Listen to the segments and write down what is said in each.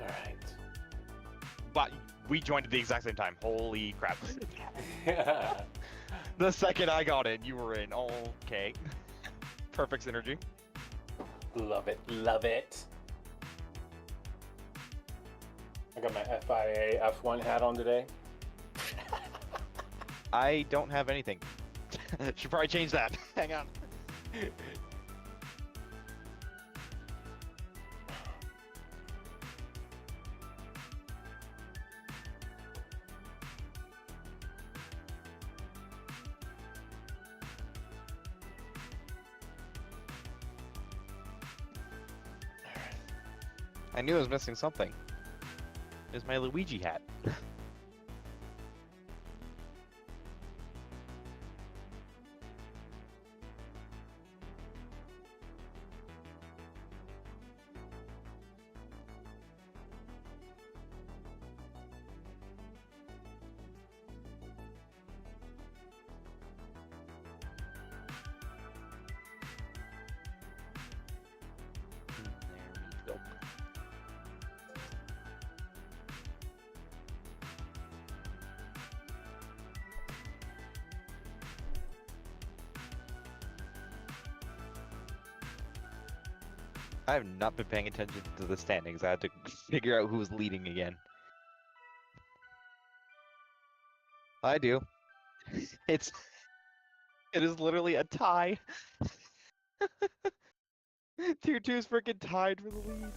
Alright. But we joined at the exact same time. Holy crap. Yeah. The second I got in, you were in. Okay. Perfect synergy. Love it. Love it. I got my FIA F1 hat on today. I don't have anything. Should probably change that. Hang on. I knew I was missing something. It was my Luigi hat. There we go. I have not been paying attention to the standings. I had to figure out who was leading again. I do. It is literally a tie. 2-2's freaking tied for the lead.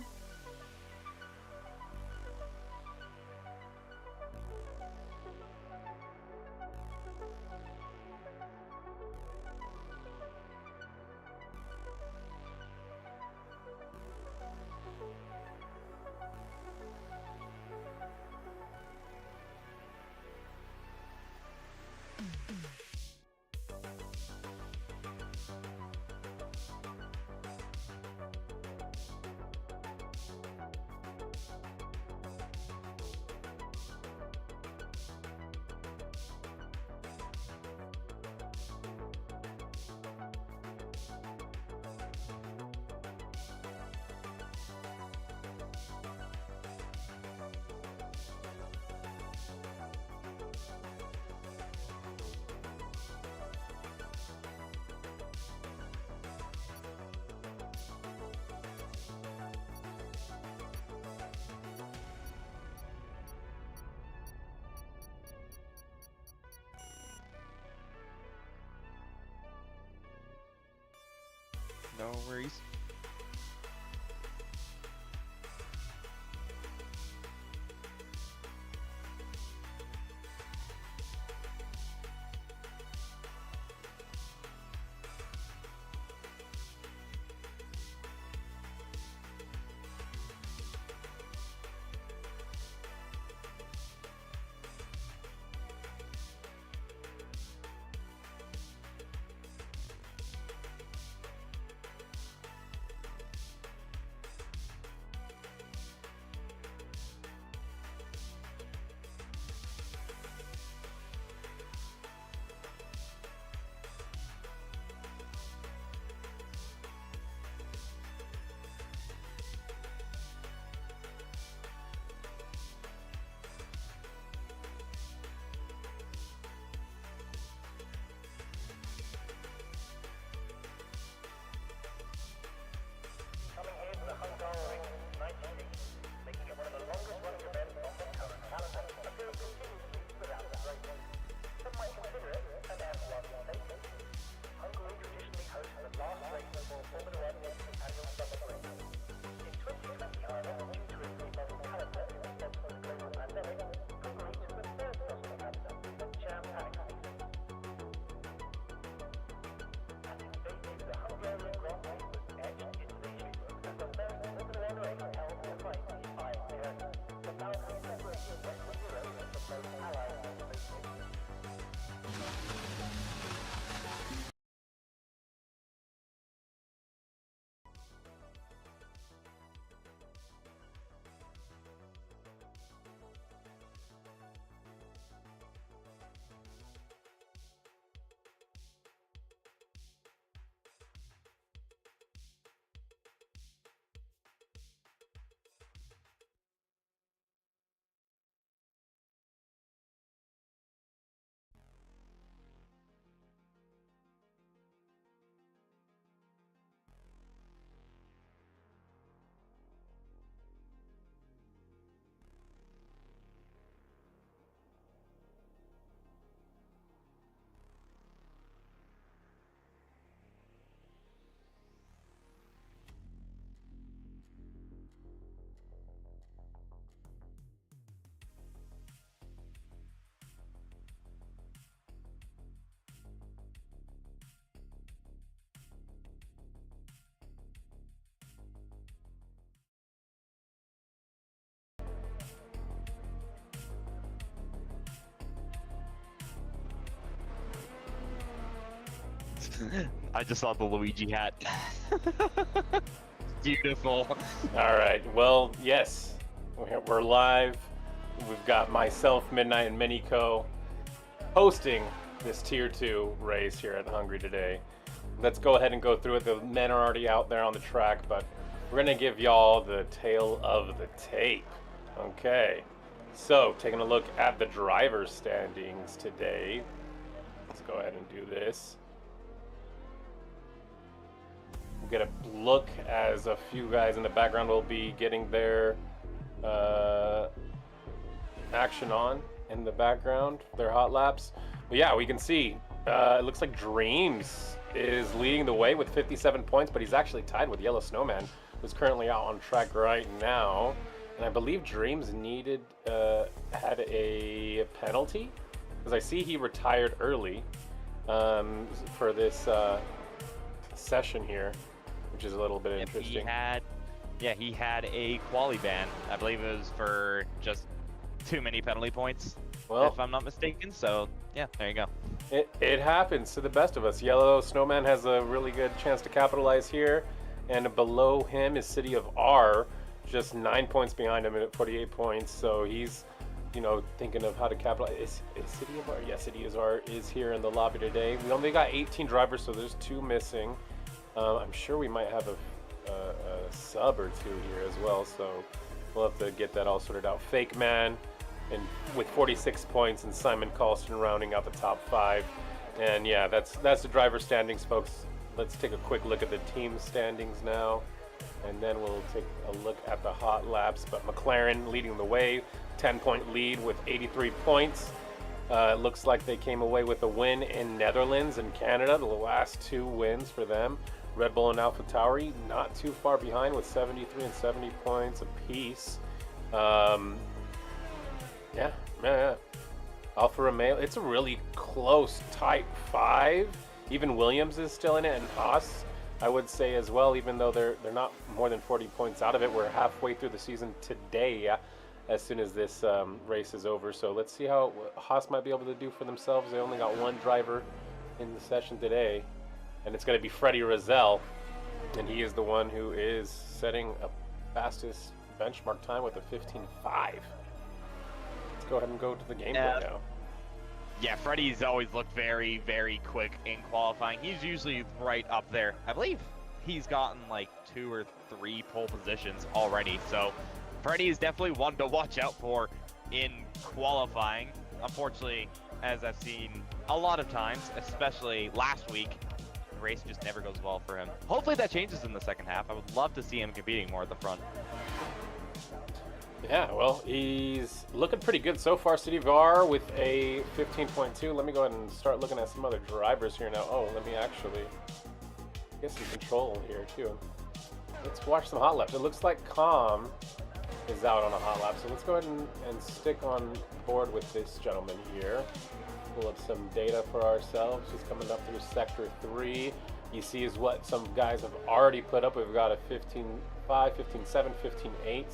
No worries. I just saw the Luigi hat. Beautiful. All right. Well, yes, we're live. We've got myself, Midnight, and Miniko hosting this Tier 2 race here at Hungary today. Let's go ahead and go through it. The men are already out there on the track, but we're going to give y'all the tale of the tape. Okay. So, taking a look at the driver's standings today. Let's go ahead and do this. We'll get a look as a few guys in the background will be getting their action on in the background, their hot laps. But yeah, we can see it looks like Dreams is leading the way with 57 points, but he's actually tied with Yellow Snowman, who's currently out on track right now. And I believe Dreams had a penalty, because I see he retired early for this session here, which is a little bit interesting. He had a quali ban. I believe it was for just too many penalty points, if I'm not mistaken. So yeah, there you go. It happens to the best of us. Yellow Snowman has a really good chance to capitalize here, and below him is City of R, just 9 points behind him at 48 points. So he's, thinking of how to capitalize. Is City of R? Yeah, City of R is here in the lobby today. We only got 18 drivers, so there's 2 missing. I'm sure we might have a sub or 2 here as well, so we'll have to get that all sorted out. Fake Man, and with 46 points, and Simon Colston rounding out the top 5. And yeah, that's the driver standings, folks. Let's take a quick look at the team standings now, and then we'll take a look at the hot laps. But McLaren leading the way, 10-point lead with 83 points. It looks like they came away with a win in Netherlands and Canada, the last 2 wins for them. Red Bull and AlphaTauri not too far behind with 73 and 70 points apiece. Yeah. Alfa Romeo, it's a really close type 5. Even Williams is still in it, and Haas, I would say as well, even though they're not more than 40 points out of it. We're halfway through the season today, as soon as this race is over. So let's see how Haas might be able to do for themselves. They only got 1 driver in the session today, and it's going to be Freddie Rozelle, and he is the one who is setting a fastest benchmark time with a 15.5. Let's go ahead and go to the gameplay now. Yeah, Freddie's always looked very, very quick in qualifying. He's usually right up there. I believe he's gotten like 2 or 3 pole positions already. So Freddie is definitely one to watch out for in qualifying. Unfortunately, as I've seen a lot of times, especially last week, the race just never goes well for him. Hopefully that changes in the second half. I would love to see him competing more at the front. Yeah, well, he's looking pretty good so far. City of R with a 15.2. Let me go ahead and start looking at some other drivers here now. Oh, let me actually get some control here too. Let's watch some hot laps. It looks like Com is out on a hot lap, so let's go ahead and stick on board with this gentleman here. Pull up some data for ourselves. He's coming up through Sector 3. You see is what some guys have already put up. We've got a 15.5, 15.7, 15.8,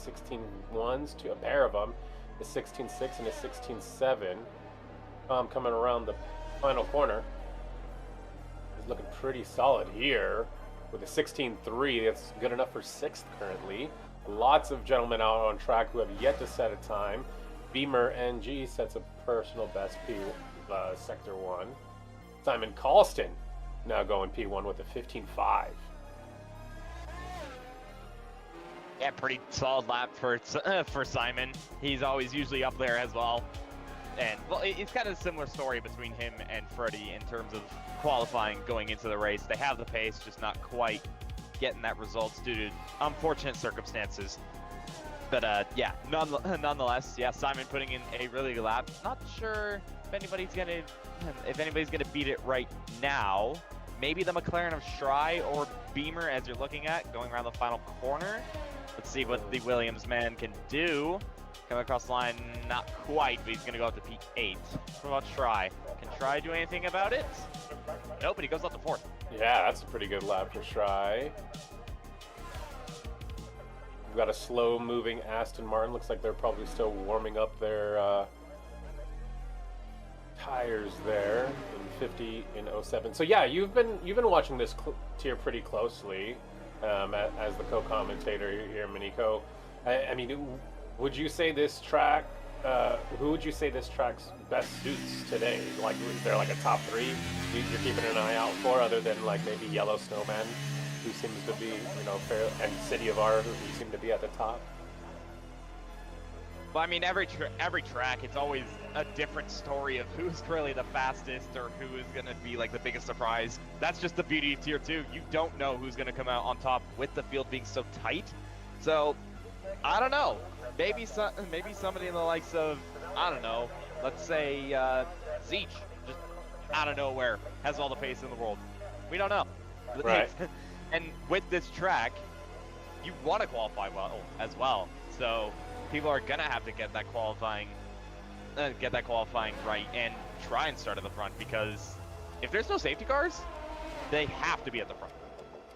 16.1s, to a pair of them, a 16.6 and a 16.7. Coming around the final corner. He's looking pretty solid here with a 16.3. That's good enough for 6th currently. Lots of gentlemen out on track who have yet to set a time. Beamer NG sets a personal best Sector 1. Simon Colston now going P1 with a 15.5. Yeah, pretty solid lap for Simon. He's always usually up there as well. And well, it's kind of a similar story between him and Freddie in terms of qualifying going into the race. They have the pace, just not quite getting that results due to unfortunate circumstances. But yeah, nonetheless, yeah, Simon putting in a really good lap. Not sure if anybody's gonna beat it right now. Maybe the McLaren of Schrei or Beamer, as you're looking at, going around the final corner. Let's see what the Williams man can do. Coming across the line, not quite, but he's gonna go up to P8. What about Schrei? Can Schrei do anything about it? Nope, but he goes up to 4th. Yeah, that's a pretty good lap for Schrei. We've got a slow-moving Aston Martin. Looks like they're probably still warming up their tires there in 50 in 07. So yeah, you've been watching this tier pretty closely as the co-commentator here, Miniko. I mean, would you say this track? Who would you say this track's best suits today? Like, is there like a top 3 you're keeping an eye out for, other than like maybe Yellow Snowman, who seems to be, you know, fair, and City of R, who seem to be at the top? Well, I mean, every track, it's always a different story of who's really the fastest or who is going to be like the biggest surprise. That's just the beauty of Tier 2. You don't know who's going to come out on top with the field being so tight. So, I don't know. Maybe somebody in the likes of, I don't know, let's say Zeech, just out of nowhere, has all the pace in the world. We don't know. Right. And with this track, you want to qualify well as well. So people are gonna have to get that qualifying right and try and start at the front, because if there's no safety cars, they have to be at the front.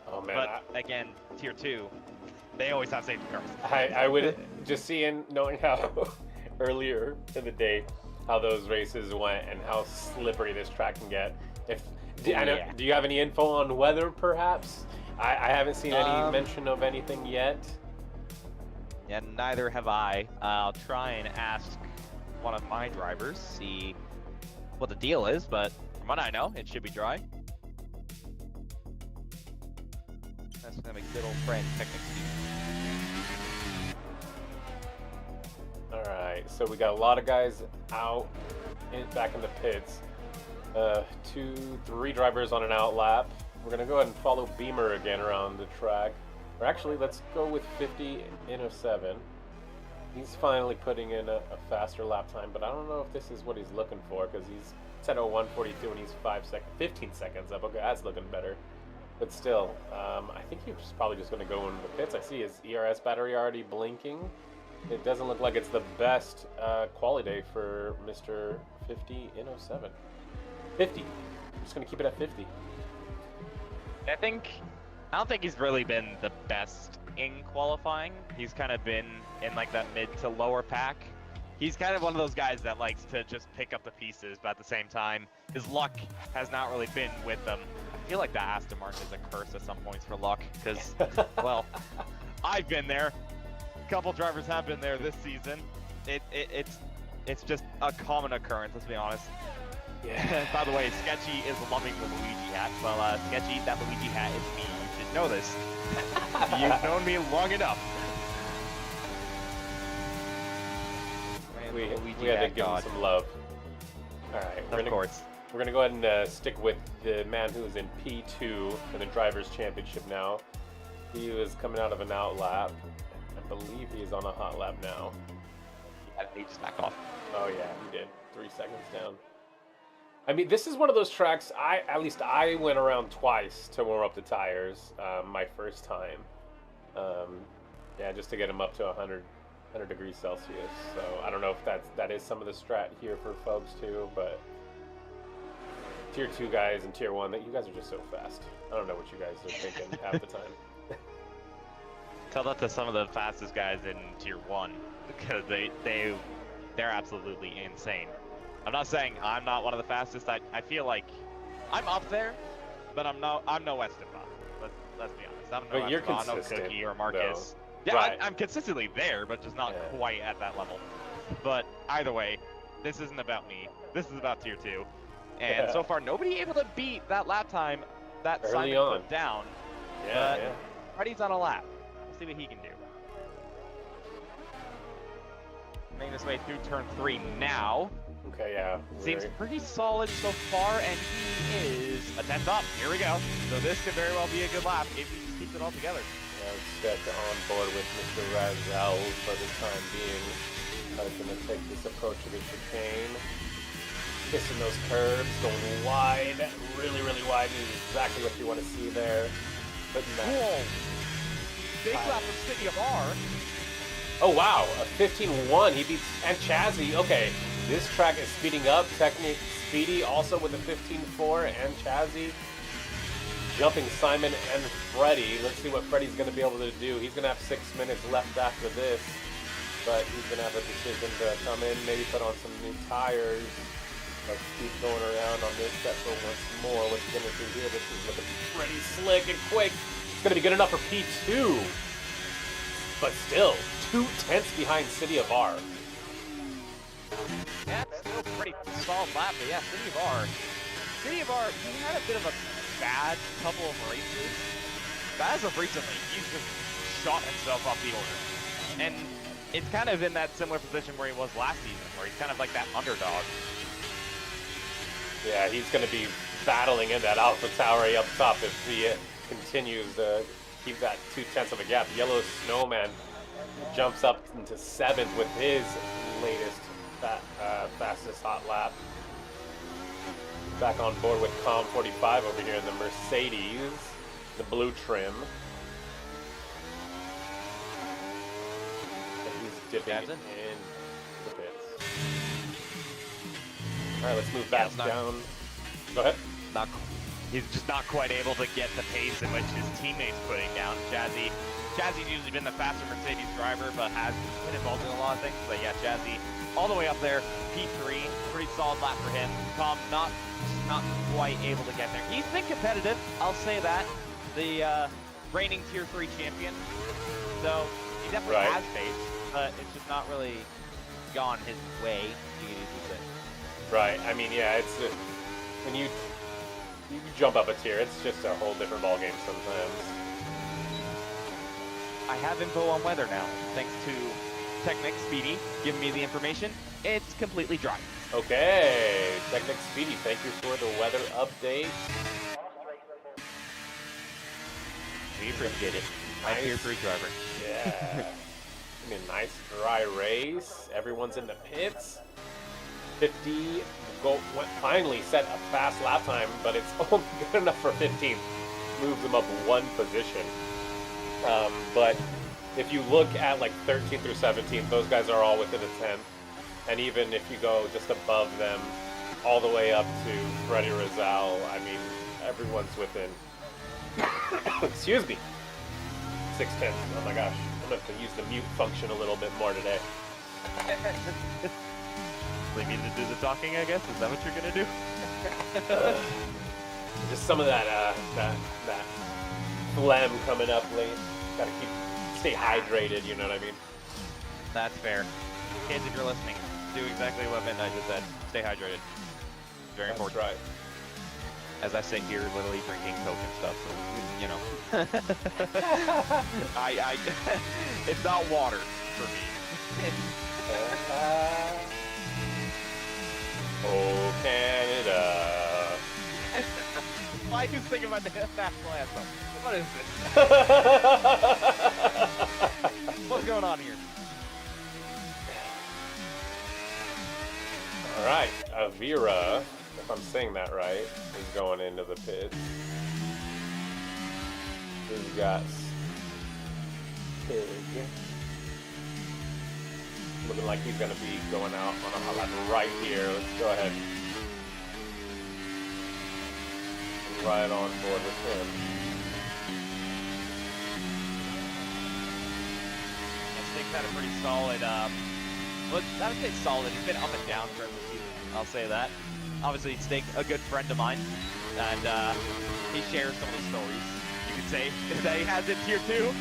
Oh man! But again, Tier 2, they always have safety cars. I would just knowing how earlier in the day how those races went and how slippery this track can get. Do you have any info on weather, perhaps? I haven't seen any mention of anything yet. Yeah, neither have I. I'll try and ask one of my drivers, see what the deal is, but from what I know, it should be dry. That's gonna be good old friend Technics. Alright, so we got a lot of guys out back in the pits. 3 drivers on an out lap. We're gonna go ahead and follow Beamer again around the track. Or actually, let's go with 50 in 07. He's finally putting in a faster lap time, but I don't know if this is what he's looking for, because he's at 01:42 and he's 15 seconds up. Okay, that's looking better. But still, I think he's probably just going to go into the pits. I see his ERS battery already blinking. It doesn't look like it's the best quali day for Mr. 50 in 07. 50. I'm just going to keep it at 50. I don't think he's really been the best in qualifying. He's kind of been in like that mid to lower pack. He's kind of one of those guys that likes to just pick up the pieces, but at the same time, his luck has not really been with them. I feel like the Aston Martin is a curse at some points for luck, because, well, I've been there. A couple drivers have been there this season. It's just a common occurrence, let's be honest. Yeah. By the way, Sketchy is loving the Luigi hat. Well, Sketchy, that Luigi hat is me. You should know this. You've known me long enough. We had to give him some love. Alright, we're going to go ahead and stick with the man who's in P2 in the Drivers' Championship now. He was coming out of an out lap. I believe he's on a hot lap now. Yeah, he just backed off. Oh yeah, he did. 3 seconds down. I mean, this is one of those tracks, at least I went around twice to warm up the tires, my first time. Yeah, just to get them up to 100 degrees Celsius. So I don't know if that is some of the strat here for folks too, but Tier 2 guys and Tier 1, you guys are just so fast. I don't know what you guys are thinking half the time. Tell that to some of the fastest guys in Tier 1, because they're absolutely insane. I'm not saying I'm not one of the fastest. I feel like I'm up there, but I'm no Esteban. Let's be honest. I'm no Esteban, no Cookie or Marcus. Though. Yeah, right. I'm consistently there, but just not quite at that level. But either way, this isn't about me. This is about Tier 2. And so far, nobody able to beat that lap time that early Simon put down. Yeah, Freddie's on a lap. We'll see what he can do. Making his way through turn 3 now. Okay, yeah. Seems pretty solid so far, and he is a 10th up. Here we go. So this could very well be a good lap if he just keeps it all together. Yeah, let's get on board with Mr. Razel for the time being. I'm going to take this approach to the chicane. Kissing those curves, going wide, really, really wide. This is exactly what you want to see there. Putting that. Whoa. Big lap of City of R. Oh, wow. A 15-1. He beats... And Chazzy. Okay. This track is speeding up. Technique Speedy also with a 15-4. And Chazzy jumping Simon and Freddie. Let's see what Freddie's going to be able to do. He's going to have 6 minutes left after this. But he's going to have a decision to come in, maybe put on some new tires. Let's keep this settle once more. What's he gonna do here? This is looking pretty slick and quick. It's gonna be good enough for P2. But still, 2/10 behind City of R. Yeah, still pretty solid lap, but yeah, City of R, he had a bit of a bad couple of races. But as of recently, he's just shot himself off the order. And it's kind of in that similar position where he was last season, where he's kind of like that underdog. Yeah, he's going to be battling in that Alpha Tower up top if he continues to keep that 2/10 of a gap. Yellow Snowman jumps up into 7th with his latest fastest hot lap. Back on board with Com 45 over here in the Mercedes, the blue trim. And he's dipping in the pits. All right, let's move back down. Go ahead. He's just not quite able to get the pace in which his teammates putting down. Jazzy's usually been the faster Mercedes driver, but has been involved in a lot of things. But yeah, Jazzy all the way up there, P3, pretty solid lap for him. Tom not quite able to get there. He's been competitive, I'll say that. The reigning Tier 3 champion, so he definitely has pace, but it's just not really gone his way, you can easily say. Right. I mean, yeah, it's when you jump up a tier, it's just a whole different ballgame sometimes. I have info on weather now, thanks to Technic Speedy giving me the information. It's completely dry. Okay, Technic Speedy, thank you for the weather update. We appreciate it. Nice. I'm Tier 3 driver. Yeah. I mean, nice dry race. Everyone's in the pits. 50 finally set a fast lap time, but it's only good enough for 15th. Moves them up 1 position. But if you look at like 13th through 17th, those guys are all within a 10th. And even if you go just above them, all the way up to Freddie Rizal, I mean, everyone's within, excuse me, 6/10. Oh my gosh, I'm going to have to use the mute function a little bit more today. Leave me to do the talking, I guess? Is that what you're going to do? Just some of that phlegm coming up late. Gotta stay hydrated, you know what I mean? That's fair. Kids, if you're listening, do exactly what Midnight just said. Stay hydrated. Very important. That's right. As I sit here literally drinking Coke and stuff, so, you know. I it's not water for me. Oh, Canada. Why are you thinking about the national anthem? What is this? What's going on here? All right, Avira, if I'm saying that right, is going into the pits. We've got Pig. Looking like he's going to be going out on a hot lap right here. Let's go ahead and ride on board with him. Stig's had a pretty solid, well, I would say solid. He's been up and down during the season, I'll say that. Obviously, Stig, a good friend of mine, and he shares some of the stories, you could say, that he has in Tier 2.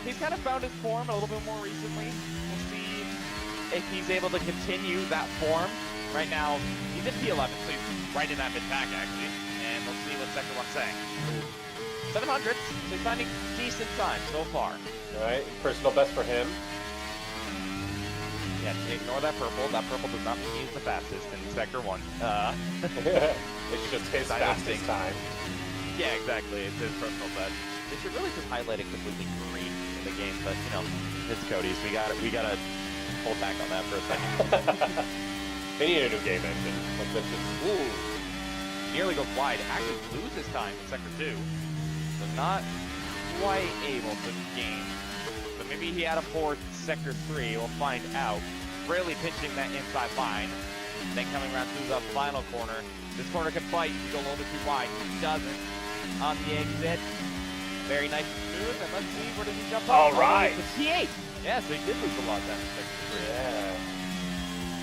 He's kind of found his form a little bit more recently. We'll see if he's able to continue that form. Right now, he's in P11, so he's right in that mid-pack, actually. And we'll see what Sector 1's saying. 700s, so he's finding decent time so far. All right, personal best for him. Yeah, ignore that purple. That purple does not mean he's the fastest in Sector 1. It's just his fastest time. Yeah, exactly. It's his personal best. They should really just highlight it completely green in the game, but you know, it's Cody's. We gotta hold back on that for a second. They need a new game engine. Like this is, ooh, nearly goes wide. Actually loses time in Sector 2. So not quite able to gain. So maybe he had a poor Sector 3. We'll find out. Really pinching that inside line. Then coming around to the final corner. This corner can fight. He go a little bit too wide. He doesn't. On the exit. Very nice move, and let's see, where does he jump All up? right. T8. Yeah, so he did lose a lot then. Yeah.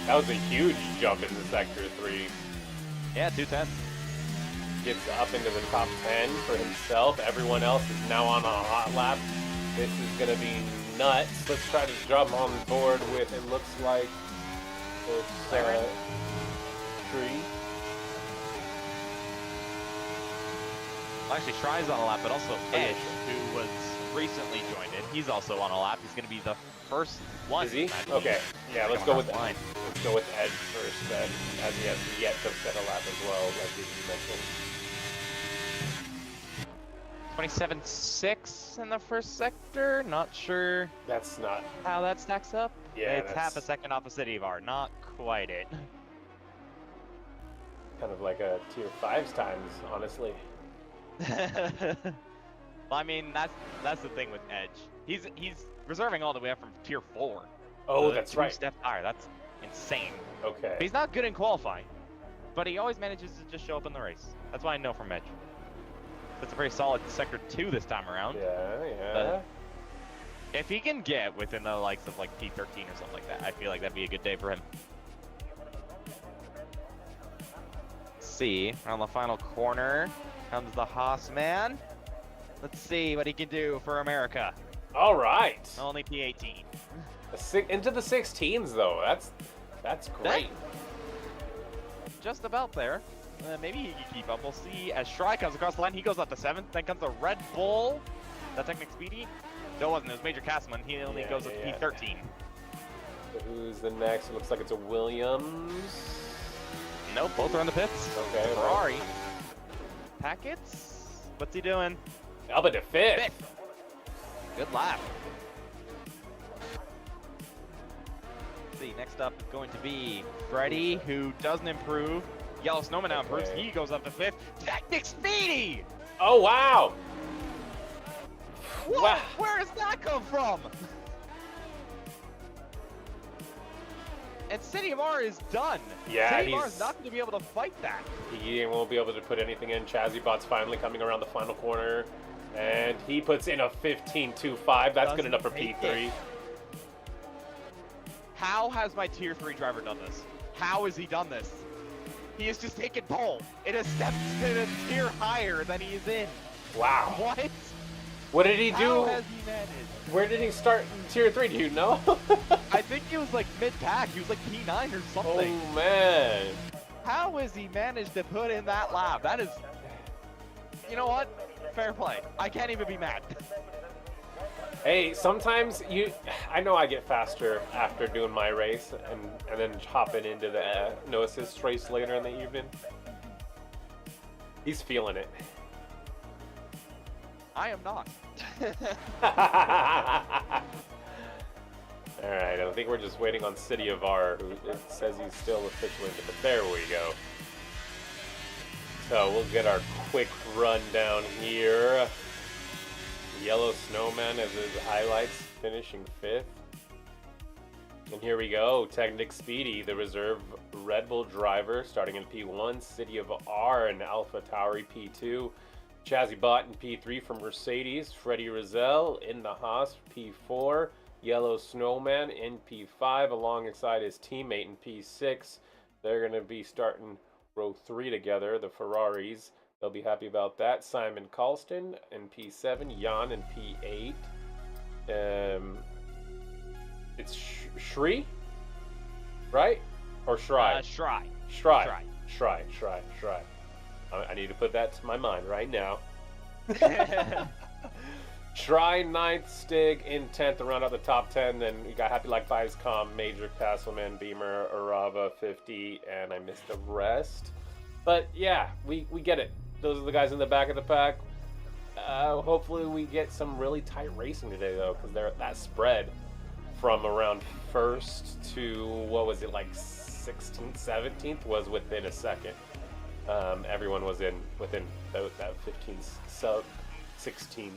That was a huge jump into Sector 3. Yeah, 210. Gets up into the top 10 for himself. Everyone else is now on a hot lap. This is going to be nuts. Let's try to jump on board with, it looks like it's Tree. Well, actually, Try's on a lap, but also Edge, who was recently joined in. He's also on a lap. He's going to be the first one. Is he? Okay. Yeah, let's go with Edge. Let's go with Edge first, then, as he has yet to set a lap as well, like you mentioned. 27.6 in the first sector. Not sure That's not how that stacks up. Yeah, it's half a second off of City of R. Not quite it. kind of like a tier 5's times, honestly. Well, I mean, that's the thing with Edge. He's reserving all the way up from tier 4. Oh, so that's right. 2 steps higher. That's insane. Okay. He's not good in qualifying, but he always manages to just show up in the race. That's what I know from Edge. It's a very solid sector 2 this time around. Yeah. But if he can get within the likes of like P13 or something like that, I feel like that'd be a good day for him. Let's see, around the final corner comes the Haas man. Let's see what he can do for America. All right. Only P18. Into the 16s though. That's great. Just about there. Maybe he can keep up. We'll see. As Shry comes across the line, he goes up to 7th. Then comes the Red Bull. That Technic Speedy. No, it wasn't. It was Major Castleman. He only goes up to P13. So who's the next? It looks like it's a Williams. Nope, both are in the pits. Okay. Ferrari. Packets. What's he doing? Up to 5th. Good lap. Let's see, next up going to be Freddy, who doesn't improve. Yellow Snowman now improves. He goes up to 5th. Technic Speedy! Oh, wow. What? Wow. Where does that come from? And City of R is done. Yeah, City of R is not going to be able to fight that. He won't be able to put anything in. Chazzy-Bot's finally coming around the final corner. And he puts in a 15.25. That's good enough for P3. How has my tier 3 driver done this? How has he done this? He has just taken pole. It has stepped in a tier higher than he is in. Wow. What? What did he do? How has he managed? Where did he start in tier 3? Do you know? I think he was like mid-pack. He was like P9 or something. Oh, man. How has he managed to put in that lap? That is... You know what? Fair play. I can't even be mad. Hey, sometimes I know I get faster after doing my race and then hopping into the no assist race later in the evening. He's feeling it. I am not. Alright, I think we're just waiting on City of R, who it says he's still officially in, but there we go. So we'll get our quick rundown here. Yellow Snowman as his highlights, finishing 5th. And here we go, Technic Speedy, the reserve Red Bull driver, starting in P1, City of R and Alpha Tauri P2, Chazzy-Bot in P3 from Mercedes, Freddie Rizal in the Haas P4, Yellow Snowman in P5 alongside his teammate in P6. They're going to be starting row 3 together, the Ferraris. They'll be happy about that. Simon Colston in P7, Jan in P8. It's Shri, right? Or Shry? Shry. I need to put that to my mind right now. Shry 9th, Stig in 10th to round out the top 10. Then we got Happy Like 5's Com, Major, Castleman, Beamer, Arava, 50, and I missed the rest. But yeah, we get it. Those are the guys in the back of the pack. Hopefully we get some really tight racing today, though, because they're that spread from around 1st to, what was it, like 16th, 17th was within a second. Everyone was within that 15 sub-16s.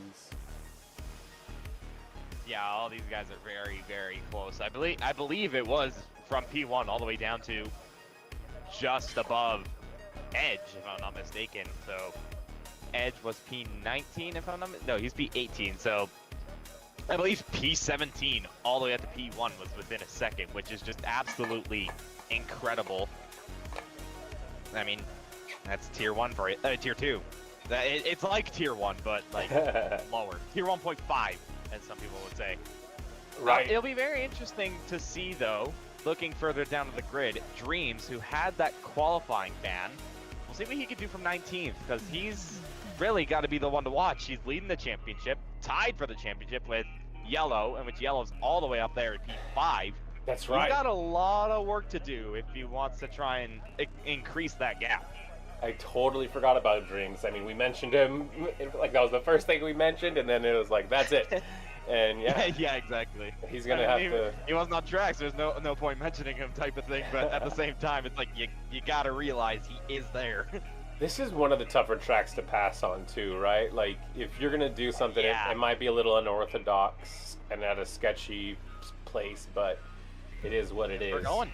Yeah, all these guys are very, very close. I believe it was from P1 all the way down to just above Edge, if I'm not mistaken. So Edge was P19, if I'm not no, he's P18. So I believe P17 all the way up to P1 was within a second, which is just absolutely incredible. I mean, That's tier 1 for it. Tier 2. It's like tier 1, but like lower. Tier 1.5, as some people would say. Right. It'll be very interesting to see, though, looking further down the grid, Dreams, who had that qualifying ban. We'll see what he can do from 19th, because he's really got to be the one to watch. He's leading the championship, tied for the championship with Yellow, and which Yellow's all the way up there at P5. That's right. He's got a lot of work to do if he wants to try and increase that gap. I totally forgot about Dreams. I mean, we mentioned him, like that was the first thing we mentioned, and then it was like, that's it. And yeah. Yeah, exactly. He's going to have to... He wasn't on track, so there's no point mentioning him type of thing, but at the same time, it's like, you got to realize he is there. This is one of the tougher tracks to pass on, too, right? Like, if you're going to do something, Yeah. it might be a little unorthodox and at a sketchy place, but it is what it is. We're going.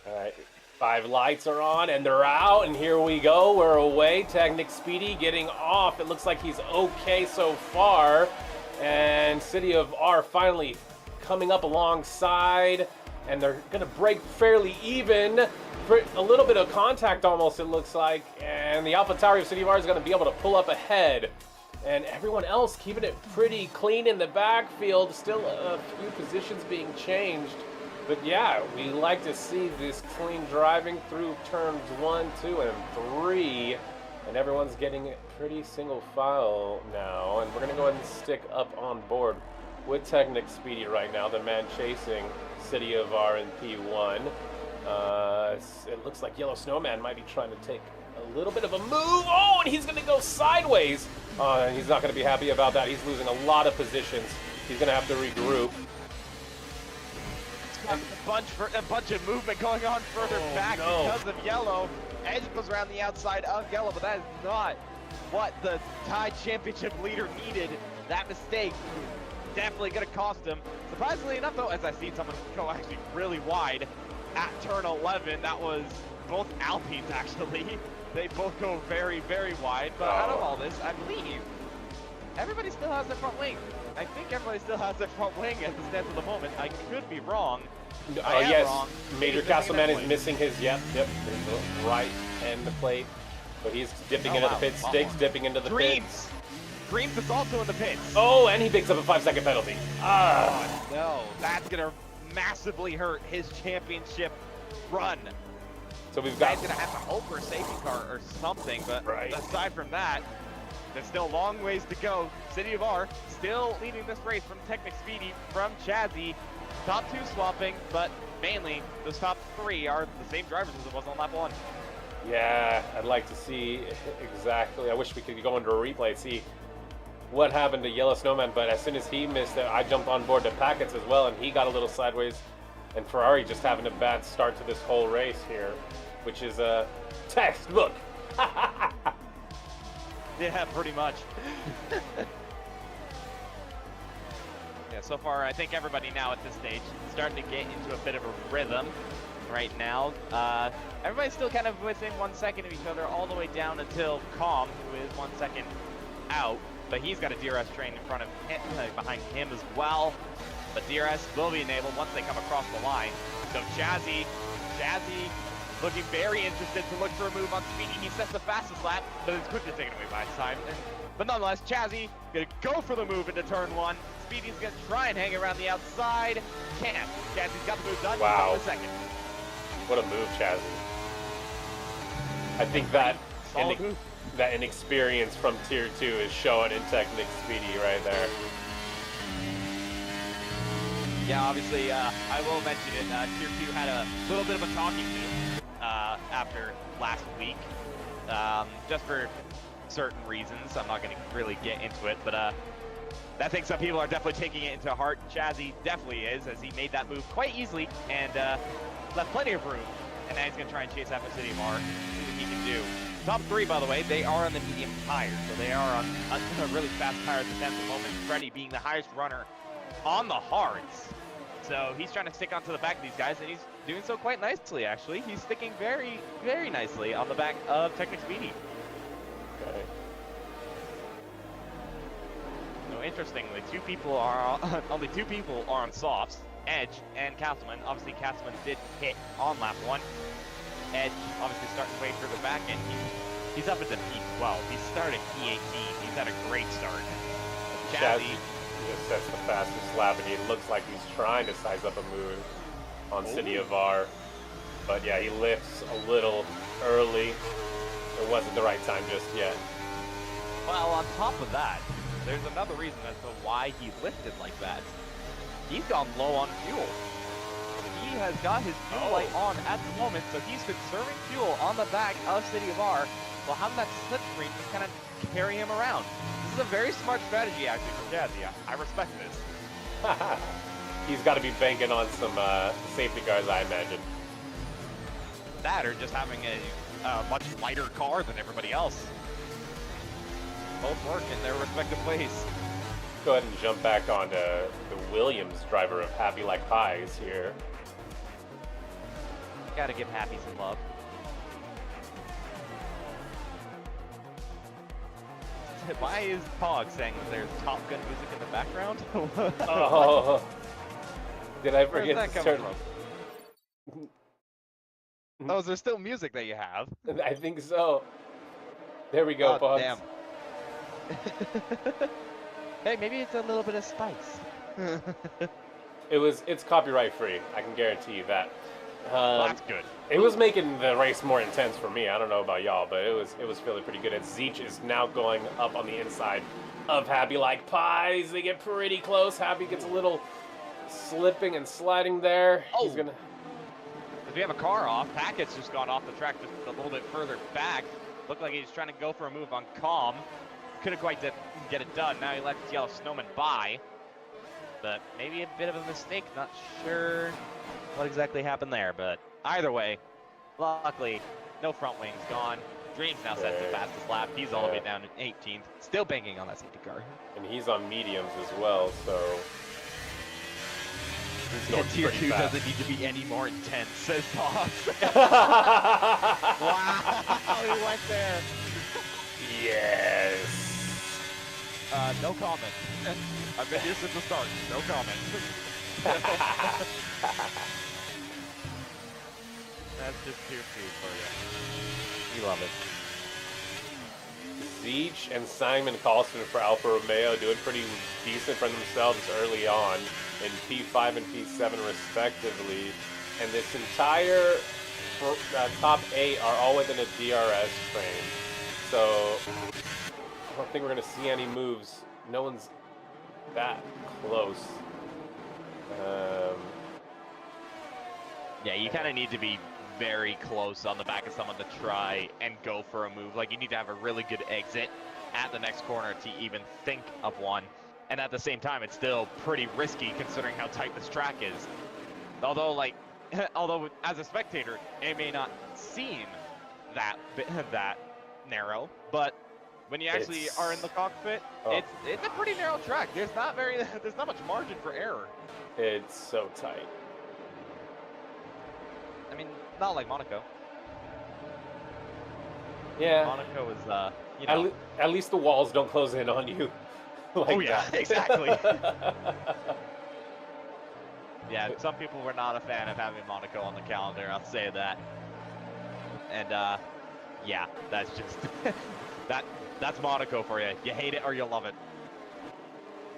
All right. 5 lights are on, and they're out, and here we go. We're away. Technic Speedy getting off. It looks like he's okay so far. And City of R finally coming up alongside, and they're going to break fairly even. For a little bit of contact almost, it looks like. And the AlphaTauri of City of R is going to be able to pull up ahead. And everyone else keeping it pretty clean in the backfield. Still a few positions being changed. But yeah, we like to see this clean driving through turns 1, 2, and 3. And everyone's getting pretty single file now. And we're going to go ahead and stick up on board with Technic Speedy right now, the man chasing City of R in P1. It looks like Yellow Snowman might be trying to take a little bit of a move. Oh, and he's going to go sideways. And he's not going to be happy about that. He's losing a lot of positions. He's going to have to regroup. A bunch of movement going on further back because of Yellow. Edge goes around the outside of Yellow, but that is not what the Tide Championship leader needed. That mistake definitely going to cost him. Surprisingly enough, though, as I see someone go actually really wide at turn 11, that was both Alpines, actually. They both go very, very wide. But out of all this, I believe everybody still has their front wing. I think everybody still has their front wing at the stance of the moment. I could be wrong. I am yes, wrong. Major Castleman is missing his, yep, there's the right end plate. But he's dipping into the pits, Stakes dipping into the pits. Dreams is also in the pits. Oh, and he picks up a 5-second penalty. Oh, no. That's going to massively hurt his championship run. So we've got... He's going to have to hope for a safety car or something, but aside from that, there's still a long ways to go. City of R still leading this race from Technic Speedy, from Chazzy. Top 2 swapping, but mainly those top 3 are the same drivers as it was on lap 1. Yeah, I'd like to see exactly. I wish we could go into a replay and see what happened to Yellow Snowman, but as soon as he missed it, I jumped on board the packets as well, and he got a little sideways. And Ferrari just having a bad start to this whole race here, which is a textbook. Yeah, pretty much. Yeah, so far, I think everybody now at this stage is starting to get into a bit of a rhythm right now. Everybody's still kind of within 1 second of each other all the way down until Calm, who is 1 second out. But he's got a DRS train in front of him, behind him as well. But DRS will be enabled once they come across the line. So Chazzy looking very interested to look for a move on Speedy. He sets the fastest lap, but it's quickly taken away by his time. But nonetheless, Chazzy gonna go for the move into turn 1. Speedy's gonna try and hang around the outside. Can't. Chazzy's got the move done. Wow. He's on the second. What a move, Chazzy. I think that inexperience from Tier 2 is showing in Technic Speedy right there. Yeah, obviously, I will mention it. Tier 2 had a little bit of a talking to after last week, just for certain reasons. I'm not going to really get into it, but I think some people are definitely taking it into heart. Chazzy definitely is, as he made that move quite easily and left plenty of room. And now he's going to try and chase after City of R, see what he can do. Top 3, by the way, they are on the medium tire, so they are on a really fast tire at the moment. Freddy being the highest runner on the hards. So he's trying to stick onto the back of these guys, and he's doing so quite nicely, actually. He's sticking very, very nicely on the back of Technic Speedy. Okay. So interestingly, only two people are on softs, Edge and Castleman. Obviously, Castleman did hit on lap 1. edge, obviously starting way further back, and he's up into P12. He's starting P18. He's had a great start. Chazzy just sets the fastest lap, and he looks like he's trying to size up a move on City of R. But yeah, he lifts a little early. It wasn't the right time just yet. Well, on top of that, there's another reason as to why he lifted like that. He's gone low on fuel. He has got his fuel light on at the moment, so he's conserving fuel on the back of City of R while having that slipstream just kind of carry him around. This is a very smart strategy, actually, from Jazzy. I respect this. He's got to be banking on some safety cars, I imagine. That or just having a much lighter car than everybody else. Both work in their respective ways. Go ahead and jump back onto the Williams driver of Happy Like Pies here. Gotta give Happy some love. Why is Pog saying that there's Top Gun music in the background? Oh, did I forget Where's that to turn? coming from? Oh, is there still music that you have? I think so. There we go, Pog. Damn. Hey, maybe it's a little bit of spice. It's copyright free. I can guarantee you that. Well, that's good. It was making the race more intense for me. I don't know about y'all, but it was feeling pretty good. And Zeech is now going up on the inside of Happy Like Pies. They get pretty close. Happy gets a little slipping and sliding there. Oh. He's gonna. We have a car off. Packett's just gone off the track just a little bit further back. Looked like he's trying to go for a move on Calm. Couldn't quite get it done. Now he lets Yellow Snowman by. But maybe a bit of a mistake. Not sure what exactly happened there. But either way, luckily, no front wings gone. Dreams now sets the fastest lap. He's all the way down in 18th. Still banging on that safety car. And he's on mediums as well, so. And Tier 2 doesn't need to be any more intense, says Boss. Wow, he went there. Yes. No comment. I've been here since the start. No comment. That's just Tier 2 for you. We love it. Zeech and Simon Colston for Alfa Romeo doing pretty decent for themselves early on in P5 and P7 respectively. And this entire top 8 are all within a DRS frame. So I don't think we're going to see any moves. No one's that close. Yeah, you kind of need to be very close on the back of someone to try and go for a move. Like, you need to have a really good exit at the next corner to even think of one. And at the same time, it's still pretty risky considering how tight this track is. Although, like, as a spectator, it may not seem that narrow, but when you actually are in the cockpit, it's a pretty narrow track. There's not much margin for error. It's so tight. I mean, not like Monaco. Yeah. Monaco is, you know. At least the walls don't close in on you. Like oh yeah, that. exactly. Yeah, some people were not a fan of having Monaco on the calendar, I'll say that. And yeah, that's just that's Monaco for you. You hate it or you love it.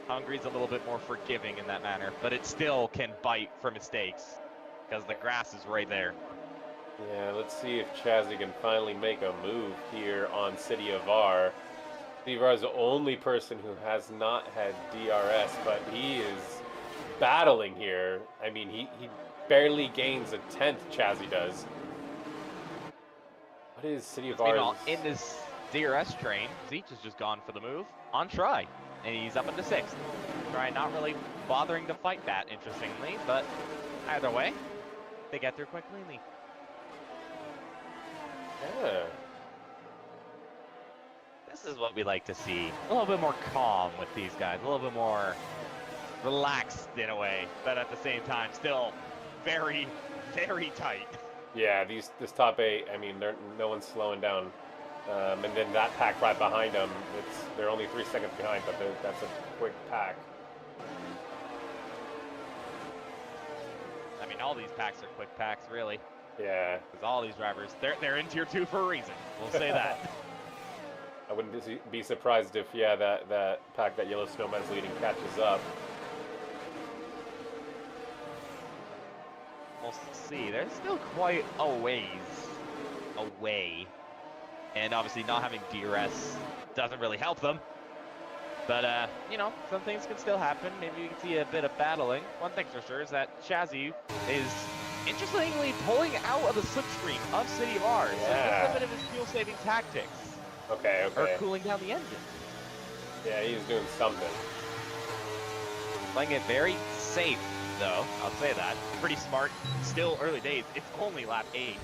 Hungary's a little bit more forgiving in that manner, but it still can bite for mistakes because the grass is right there. Yeah, let's see if Chazzy can finally make a move here on City of R. City of R is the only person who has not had DRS, but he is battling here. I mean, he barely gains a 10th, Chazzy does. What is City of R? Meanwhile, in this DRS train, Zeech has just gone for the move on try, and he's up into 6th. Try not really bothering to fight that, interestingly, but either way, they get through quite cleanly. Yeah. This is what we like to see. A little bit more calm with these guys, a little bit more relaxed in a way, but at the same time, still very, very tight. Yeah, this top 8, I mean, no one's slowing down. And then that pack right behind them, they're only 3 seconds behind, but that's a quick pack. I mean, all these packs are quick packs, really. Yeah. Because all these drivers, they're in Tier 2 for a reason. We'll say that. I wouldn't be surprised if, yeah, that pack that Yellow Snowman's leading catches up. We'll see. They're still quite a ways away. And obviously not having DRS doesn't really help them. But, you know, some things can still happen. Maybe you can see a bit of battling. One thing for sure is that Chazzy is, interestingly, pulling out of the slipstream of City of Ours. Yeah. So that's a bit of his fuel-saving tactics. Okay. Or cooling down the engine. Yeah, he's doing something. Playing it very safe, though. I'll say that. Pretty smart. Still early days. It's only lap 8.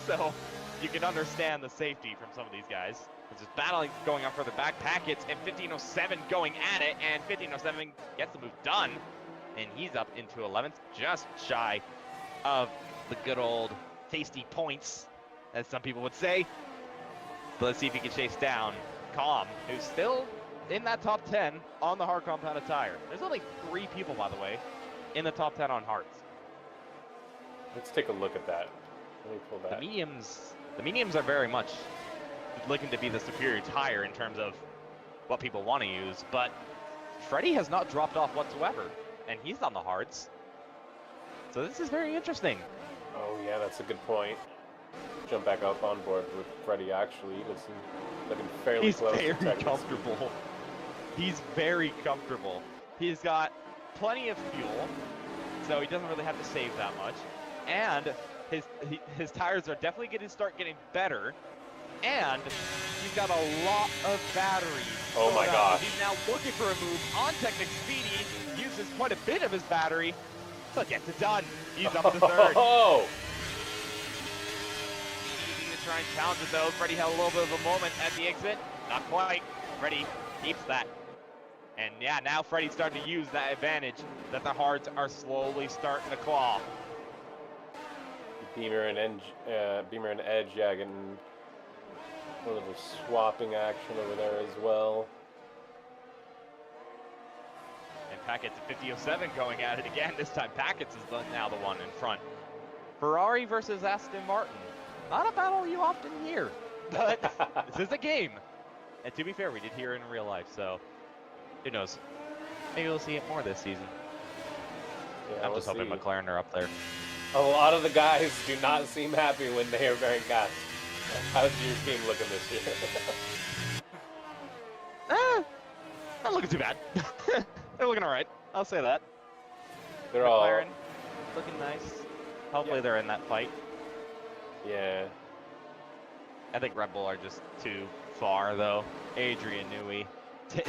So you can understand the safety from some of these guys. It's just battling going on further back. Packets and 1507 going at it. And 1507 gets the move done. And he's up into 11th. Just shy of the good old tasty points, as some people would say. But let's see if he can chase down Calm, who's still in that top 10 on the hard compounded tire. There's only 3 people, by the way, in the top 10 on hards. Let's take a look at that. Let me pull that. The mediums are very much looking to be the superior tire in terms of what people want to use, but Freddie has not dropped off whatsoever, and he's on the hards. So this is very interesting. Oh, yeah, that's a good point. Jump back up on board with Freddie, actually. Looking fairly close. He's very comfortable. He's very comfortable. He's got plenty of fuel, so he doesn't really have to save that much. And his tires are definitely going to start getting better. And he's got a lot of battery. Oh my gosh. He's now looking for a move on Technic Speedy. Uses quite a bit of his battery, but gets it done. He's up to 3rd. Oh! Try and challenge it though. Freddie had a little bit of a moment at the exit. Not quite. Freddie keeps that. And yeah, now Freddie's starting to use that advantage that the hards are slowly starting to claw. Beamer and Edge, yeah, getting a little swapping action over there as well. And Packets at 5007 going at it again. This time Packets is now the one in front. Ferrari versus Aston Martin. Not a battle you often hear, but this is a game. And to be fair, we did hear it in real life, so who knows? Maybe we'll see it more this season. Yeah, I'm just hoping McLaren are up there. A lot of the guys do not seem happy when they are wearing gas. How's your team looking this year? Not looking too bad. They're looking all right. I'll say that. They're McLaren all looking nice. Hopefully they're in that fight. Yeah. I think Red Bull are just too far, though. Adrian Newey,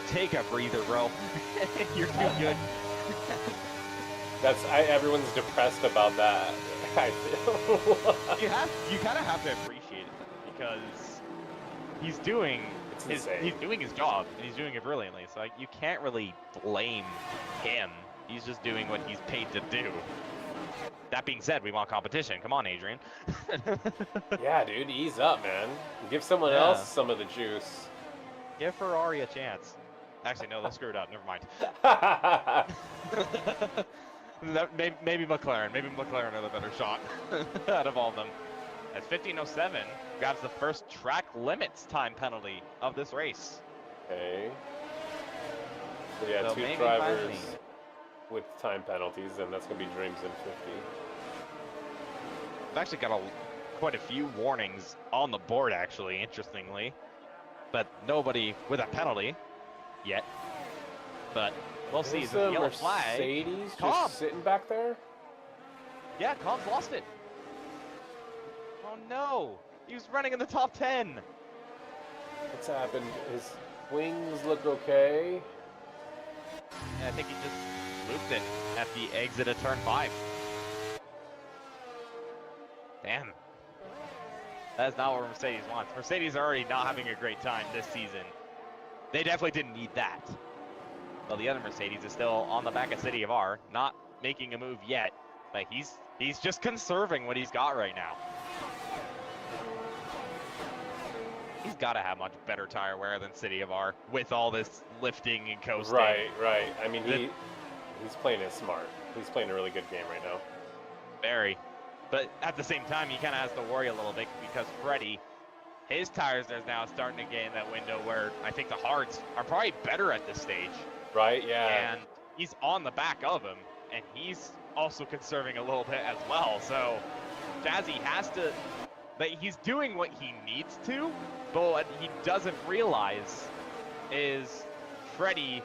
take a breather, bro. You're too good. Everyone's depressed about that. I feel. you kind of have to appreciate it because he's doing his job and he's doing it brilliantly. So you can't really blame him. He's just doing what he's paid to do. That being said, we want competition. Come on, Adrian. Yeah, dude, ease up, man. Give someone else some of the juice. Give Ferrari a chance. Actually, no, they screwed up. Never mind. Maybe McLaren. Maybe McLaren are the better shot out of all of them. As 1507 grabs the first track limits time penalty of this race. Okay. So yeah, So 2 maybe drivers finally. with time penalties, and that's going to be Dreams in 50. I've actually got quite a few warnings on the board, actually, interestingly. But nobody with a penalty yet. But we'll see. Is it yellow flag? Mercedes Cobb. just sitting back there? Yeah, Cobb's lost it. Oh no! He was running in the top 10. What's happened? His wings look okay. And I think he just looped it at the exit of turn 5. Damn. That's not what Mercedes wants. Mercedes are already not having a great time this season. They definitely didn't need that. Well, the other Mercedes is still on the back of City of R, not making a move yet. But he's just conserving what he's got right now. He's got to have much better tire wear than City of R with all this lifting and coasting. Right. I mean, he's playing it smart. He's playing a really good game right now. Very. But at the same time, he kind of has to worry a little bit because Freddie, his tires are now starting to get in that window where I think the hards are probably better at this stage. Right, yeah. And he's on the back of him, and he's also conserving a little bit as well. So Jazzy has to, but he's doing what he needs to, but what he doesn't realize is Freddie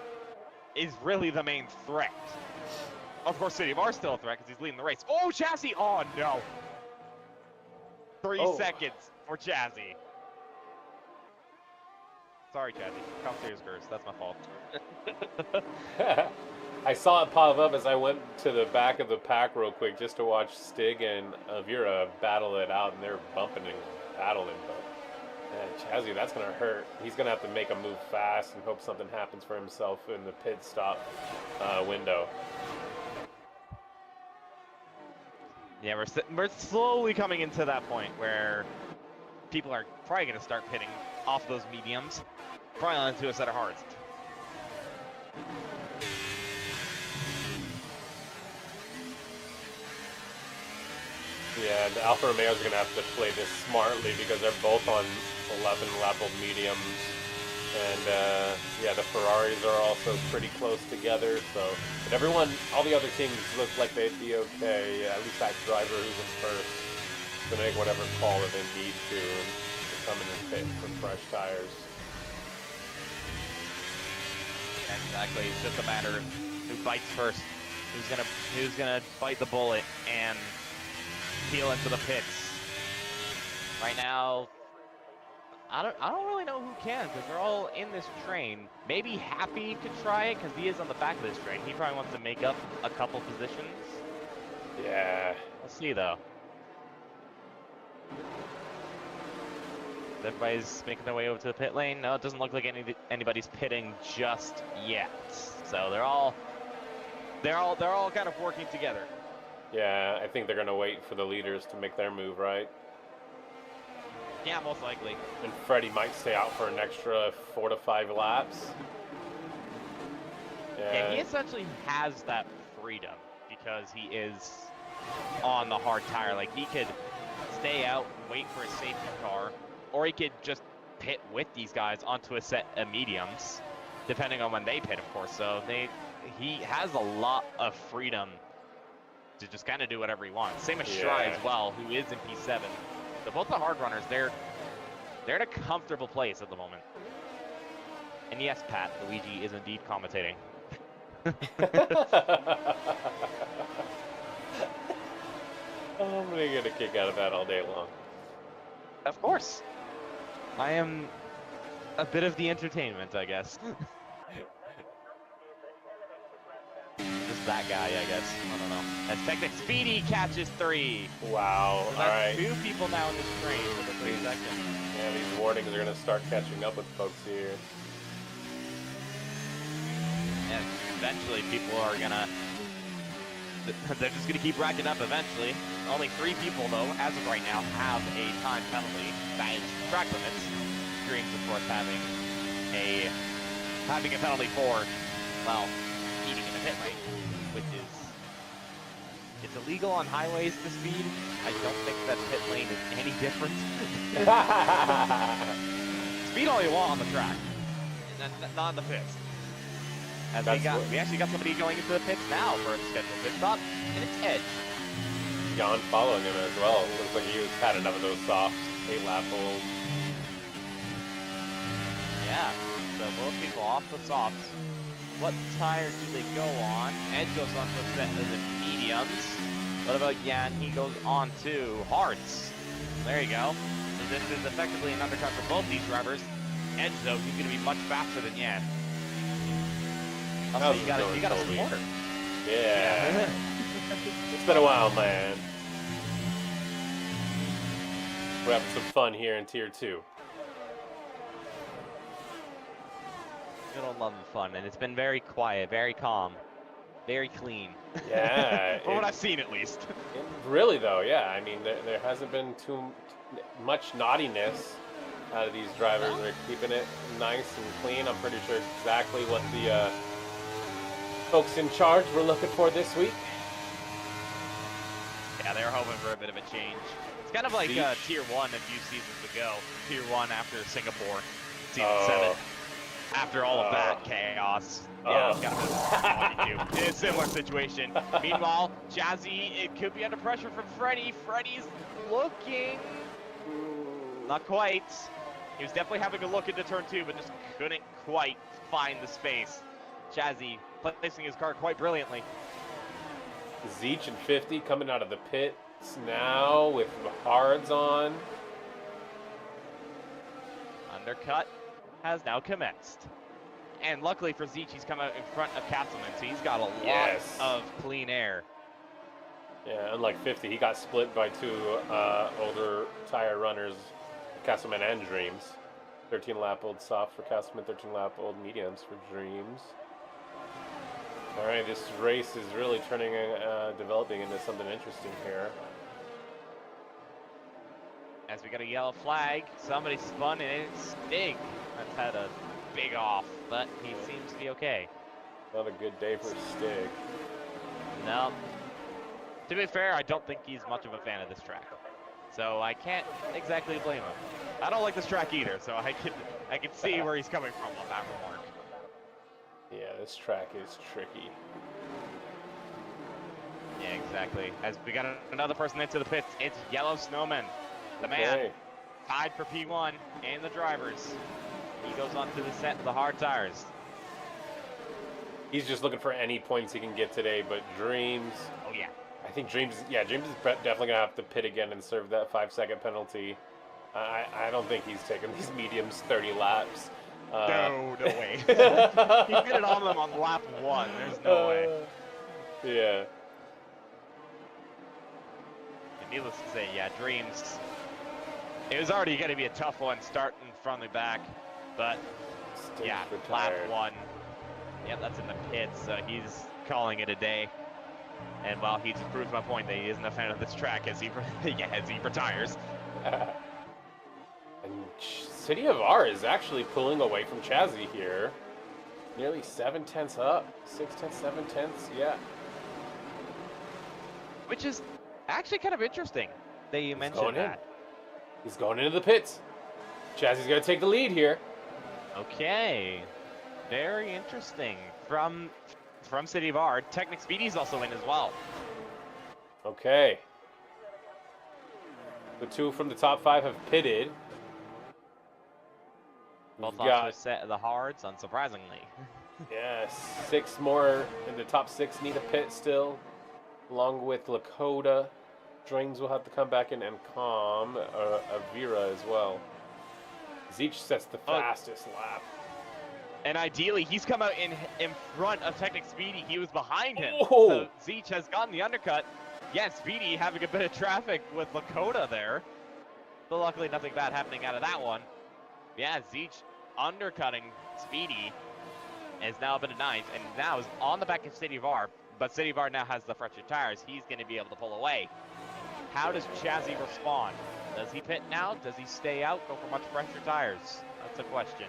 is really the main threat. Of course, City of R still a threat because he's leading the race. Oh, Jazzy! Oh, no. 3 seconds for Jazzy. Sorry, Jazzy. Commentator's curse. That's my fault. I saw it pop up as I went to the back of the pack real quick just to watch Stig and Avira battle it out, and they're bumping and battling. But Jazzy, that's going to hurt. He's going to have to make a move fast and hope something happens for himself in the pit stop window. Yeah, we're slowly coming into that point where people are probably going to start pitting off those mediums, probably onto a set of hards. Yeah, the Alfa Romeos are going to have to play this smartly because they're both on 11 level mediums. And yeah, the Ferraris are also pretty close together. So, but everyone, all the other teams look like they'd be okay. At least that driver who's in first to make whatever call that they need to come in and pit for fresh tires. Yeah, exactly. It's just a matter of who bites first, who's gonna bite the bullet and peel into the pits. Right now, I don't really know who can because they're all in this train. Maybe Happy could try it because he is on the back of this train. He probably wants to make up a couple positions. Yeah. Let's see though. Everybody's making their way over to the pit lane. No, it doesn't look like anybody's pitting just yet. So they're all kind of working together. Yeah, I think they're going to wait for the leaders to make their move, right? Yeah, most likely. And Freddie might stay out for an extra 4 to 5 laps. Yeah, he essentially has that freedom because he is on the hard tire. Like, he could stay out and wait for a safety car, or he could just pit with these guys onto a set of mediums, depending on when they pit, of course. So he has a lot of freedom to just kind of do whatever he wants. Same as Shry as well, who is in P7. So both the hard runners, they're in a comfortable place at the moment. And yes, Pat, Luigi is indeed commentating. I'm gonna get a kick out of that all day long. Of course. I am a bit of the entertainment, I guess. Just that guy, I guess. I don't know. As Technic Speedy catches 3. Wow, So all right. 2 people now in this train for the 3 seconds. Yeah, these warnings are gonna start catching up with folks here. And eventually people are gonna... They're just gonna keep racking up eventually. Only 3 people, though, as of right now, have a time penalty. That is track limits. Dreams, of course, having a penalty for, well, eating in the pit lane, which is, it's illegal on highways to speed. I don't think that pit lane is any different. Speed all you want on the track, not in the pits. As we actually got somebody going into the pits now for a scheduled pit stop, and it's Edge. Jan following him as well. Looks like he had enough of those softs. 8-lap holds. Yeah, so both people off the softs. What tire do they go on? Edge goes on to a set of the mediums. What about Yan? He goes on to hards. There you go. So this is effectively an undercut for both these drivers. Edge, though, he's going to be much faster than Yan. Also, you got a supporter. Yeah. It's been a while, man. We're having some fun here in Tier 2. Good old love and fun, and it's been very quiet, very calm, very clean. Yeah. From what I've seen, at least. Really, though, yeah. I mean, there hasn't been too much naughtiness out of these drivers. They're keeping it nice and clean. I'm pretty sure exactly what the folks in charge were looking for this week. Yeah, they were hoping for a bit of a change. It's kind of like Tier 1 a few seasons ago. Tier 1 after Singapore, Season 7. After all of that chaos. Yeah, it's kind of 22. In a similar situation. Meanwhile, Jazzy, it could be under pressure from Freddy. Freddy's looking... Not quite. He was definitely having a look into turn 2, but just couldn't quite find the space. Jazzy placing his car quite brilliantly. Zeech and 50 coming out of the pits now with the hards on. Undercut has now commenced. And luckily for Zeech, he's come out in front of Castleman, so he's got a lot of clean air. Yeah, unlike 50, he got split by two older tire runners, Castleman and Dreams. 13-lap-old soft for Castleman, 13-lap-old mediums for Dreams. All right, this race is really turning, developing into something interesting here. As we got a yellow flag, somebody spun and it's Stig. That's had a big off, but he seems to be okay. Not a good day for Stig. No. To be fair, I don't think he's much of a fan of this track. So I can't exactly blame him. I don't like this track either, so I can see where he's coming from on that remark. Yeah, this track is tricky. Yeah, exactly. As we got another person into the pits, it's Yellow Snowman. The man tied for P1 and the drivers. He goes on to the set of the hard tires. He's just looking for any points he can get today, but Dreams... Oh, yeah. I think Dreams is definitely going to have to pit again and serve that 5-second penalty. I don't think he's taking these mediums 30 laps. No way. He did it on them on lap 1. There's no way. Yeah. And needless to say, yeah, Dreams. It was already going to be a tough one starting from the back, but yeah, lap 1. Yep, that's in the pits, so he's calling it a day. And while he just proves my point that he isn't a fan of this track as he retires. And City of R is actually pulling away from Chazzy here. Nearly 7/10 up. 6/10, 7/10, yeah. Which is actually kind of interesting that you mentioned that. He's going into the pits. Chazzy's going to take the lead here. Okay. Very interesting. From City of R, Technic Speedy's also in as well. Okay. The two from the top 5 have pitted. Both onto a set of the hards, unsurprisingly. Yes, 6 more in the top 6 need a pit still, along with Lakota. Dreams will have to come back in and calm Avira as well. Zeech sets the fastest lap. And ideally, he's come out in front of Technic Speedy. He was behind him. Oh. So Zeech has gotten the undercut. Yes, Speedy having a bit of traffic with Lakota there. But luckily, nothing bad happening out of that one. Yeah, Zeech undercutting Speedy has now been a 9th, and now is on the back of City of R. But City of R now has the fresher tires. He's going to be able to pull away. How does Chazzy respond? Does he pit now? Does he stay out? Go for much fresher tires? That's a question.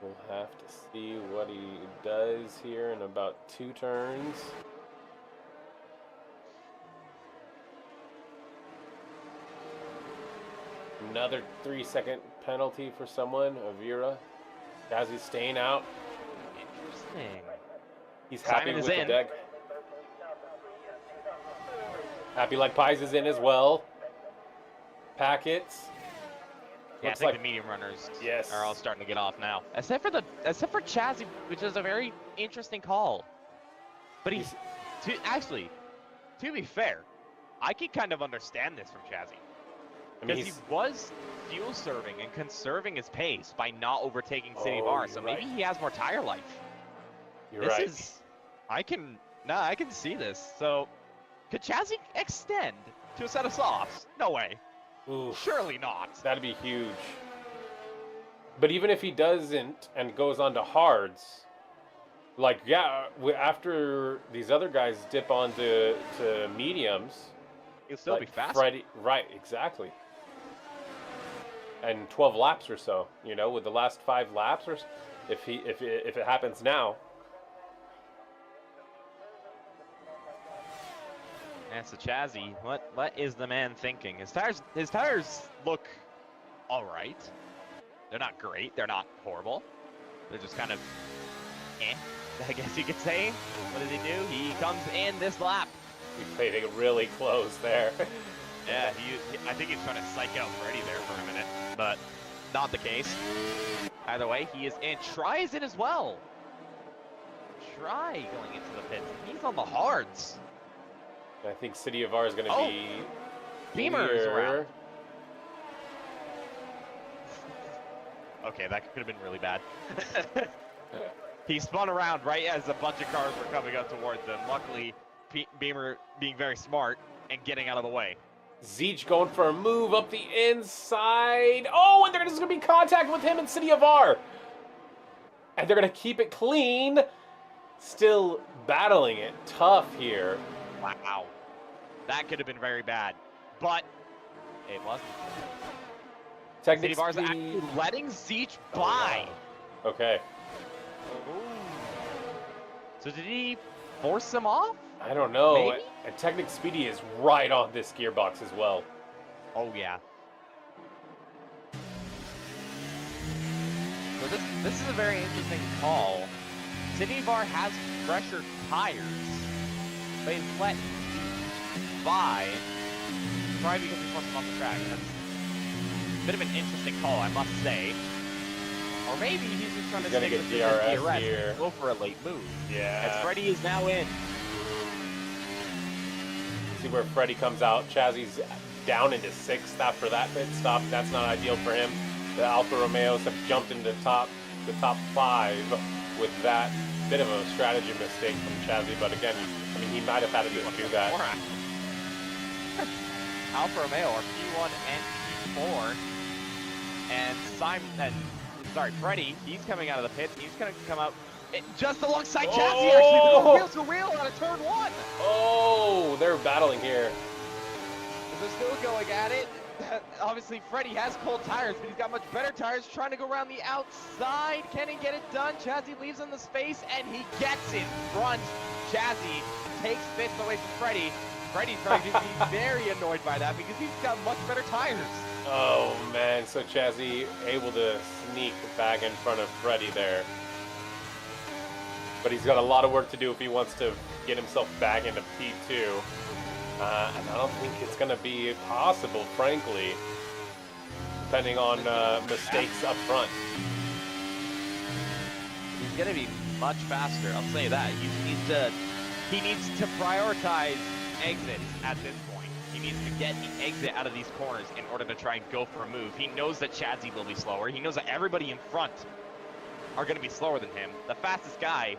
We'll have to see what he does here in about 2 turns. Another 3-second penalty for someone, Avira. Chazzy's staying out. Interesting. He's happy with the deck. Happy Like Pies is in as well. Packets. Yeah, Looks I think like the medium runners yes. are all starting to get off now. Except for Chazzy, which is a very interesting call. But to be fair, I can kind of understand this from Chazzy. Because he was fuel serving and conserving his pace by not overtaking City of R, so maybe he has more tire life. You're right. I can see this. So, could Chazzy extend to a set of softs? No way. Ooh, surely not. That'd be huge. But even if he doesn't and goes on to hards, like, yeah, after these other guys dip onto mediums, he'll still be faster. Right, exactly. And 12 laps or so, you know, with the last 5 laps, or if it happens now. And so Chazzy, what is the man thinking? His tires look all right. They're not great. They're not horrible. They're just kind of, I guess you could say. What does he do? He comes in this lap. He played it really close there. Yeah, I think he's trying to psych out Freddie there for a minute, but not the case. Either way, he is in. Try is in as well. Try going into the pits. He's on the hards. I think City of R is going to be Beamer's around. Okay, that could have been really bad. He spun around right as a bunch of cars were coming up towards him. Luckily, Beamer being very smart and getting out of the way. Zeech going for a move up the inside. Oh, and there's going to be contact with him in City of R. And they're going to keep it clean. Still battling it tough here. Wow. That could have been very bad. But it wasn't. City of R's actually letting Zeech by. Wow. Okay. Ooh. So did he force him off? I don't know. Maybe? And Technic Speedy is right on this gearbox as well. Oh, yeah. So this is a very interesting call. City of R has fresher tires, but he's let by probably because he forced him off the track. That's a bit of an interesting call, I must say. Or maybe he's just trying to stick with DRS here. And go for a late move. Yeah. As Freddie is now in. See where Freddie comes out. Chazzy's down into 6th after that pit stop. That's not ideal for him. The Alfa Romeos have jumped into the top 5 with that bit of a strategy mistake from Chazzy. But again, I mean, he might have had to do that. Alfa Romeo are P1 and P4. And Freddie, he's coming out of the pits. He's going to come out just alongside Chazzy, actually. They're going wheel to wheel out of turn 1. Oh, they're battling here. They're still going at it. Obviously, Freddie has cold tires, but he's got much better tires. Trying to go around the outside. Can he get it done? Chazzy leaves him the space, and he gets in front. Chazzy takes 5th away from Freddie. Freddie's probably going to be very annoyed by that because he's got much better tires. Oh, man. So Chazzy able to sneak back in front of Freddie there. But he's got a lot of work to do if he wants to get himself back into P2. And I don't think it's going to be possible, frankly, depending on mistakes up front. He's going to be much faster, I'll say that. He needs to prioritize exits at this point. He needs to get the exit out of these corners in order to try and go for a move. He knows that Chazzy will be slower. He knows that everybody in front are going to be slower than him. The fastest guy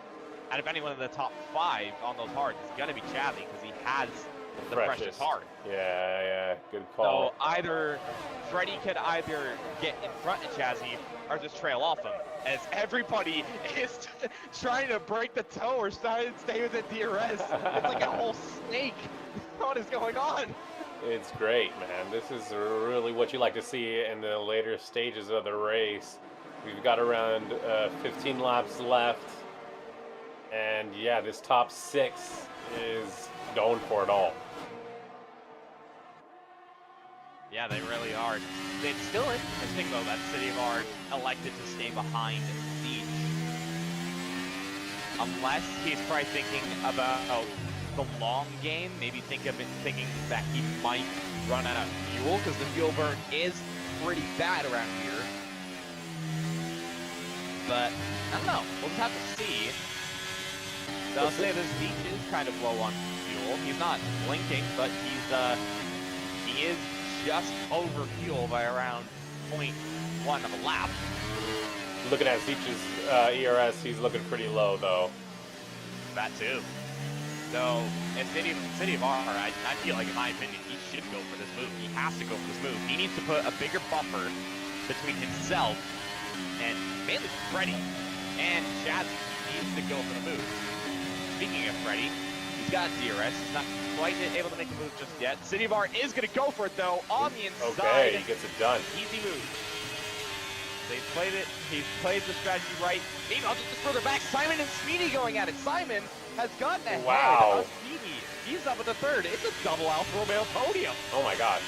out of anyone in the top 5 on those hards is going to be Chazzy because he has the freshest hard. Yeah, good call. So either Freddie could either get in front of Chazzy or just trail off him, as everybody is trying to break the toe or stay within DRS. It's like a whole snake. What is going on? It's great, man. This is really what you like to see in the later stages of the race. We've got around 15 laps left. And yeah, this top 6 is going for it all. Yeah, they really are. It's still interesting, though, that City of R elected to stay behind Zeech. Unless he's probably thinking about the long game, maybe thinking that he might run out of fuel, because the fuel burn is pretty bad around here. But, I don't know. We'll just have to see. I'll say this Zeech is kind of low on fuel. He's not blinking, but he is just over fuel by around 0.1 of a lap. Looking at Zeech's ERS, he's looking pretty low, though. That too. So, in City of R, I feel like, in my opinion, he should go for this move. He has to go for this move. He needs to put a bigger buffer between himself and mainly Freddie and Chazzy. He needs to go for the move. Speaking of Freddie, he's got DRS. He's not quite able to make the move just yet. City of R is going to go for it, though, on the inside. Okay, he gets it done. Easy move. They've played it. He's played the strategy right. Meanwhile, just further back, Simon and Speedy going at it. Simon has gotten ahead of Speedy. He's up at the third. It's a double Alfa Romeo podium. Oh my gosh.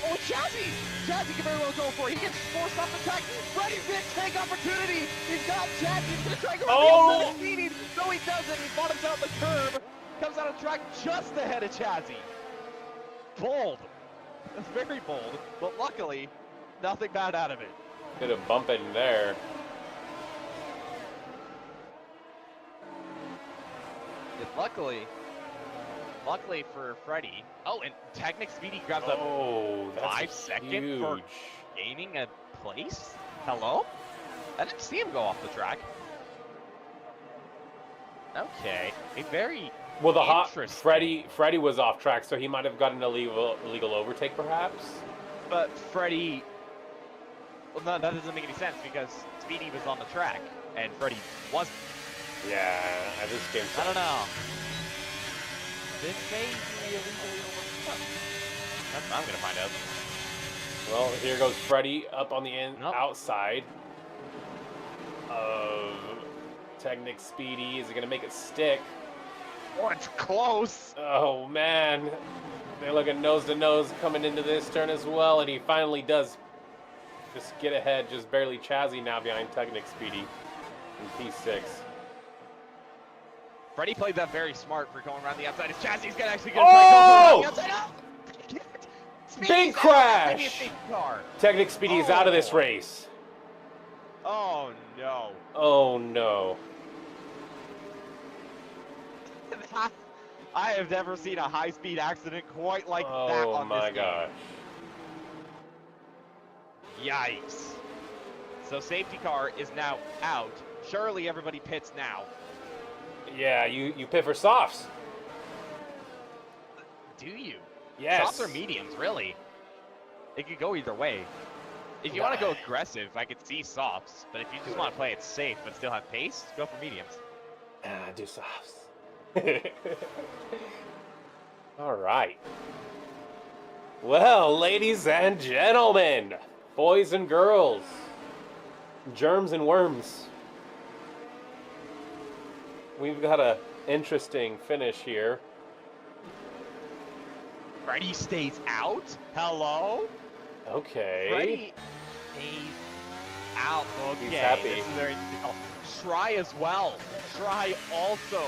Oh, Chazzy! Chazzy can very well go for it. He gets forced off the track. Freddy's gonna take opportunity. He's got Chazzy. He's gonna try to go around the outside of Speedy. No, he doesn't. He bottoms out the curb. Comes out of track just ahead of Chazzy. Bold. That's very bold. But luckily, nothing bad out of it. Bit of bumping there. Luckily for Freddy. Oh, and Technic Speedy grabs that's 5 seconds huge. for gaining a place? Hello? I didn't see him go off the track. Okay, a very Well, the hot interesting- Freddy was off track, so he might have gotten an illegal overtake, perhaps. But Freddy, well, no, that doesn't make any sense because Speedy was on the track and Freddy wasn't. Yeah, I just came. I don't know. This may be illegally overtake. That's what I'm gonna find out. Well, here goes Freddy up on the outside of Technic Speedy. Is he gonna make it stick? Oh, it's close. Oh man, they're looking nose to nose coming into this turn as well, and he finally does just get ahead, just barely. Chazzy now behind Technic Speedy in P6. Freddy played that very smart for going around the outside. Is Chazzy's gonna actually gonna try to go around the outside? Oh! Big crash! Big car. Technic Speedy is out of this race. Oh no. Oh no. I have never seen a high-speed accident quite like that on this game. Oh my gosh. Yikes. So safety car is now out. Surely everybody pits now. Yeah, you pit for softs. Do you? Yes. Softs or mediums, really? It could go either way. If you want to go aggressive, I could see softs. But if you just want to play it safe but still have pace, go for mediums. Do softs. All right. Well, ladies and gentlemen, boys and girls, germs and worms, we've got a interesting finish here. Freddy stays out? Hello? Okay. Freddy stays out. Okay. He's happy. This is very Try as well. Try also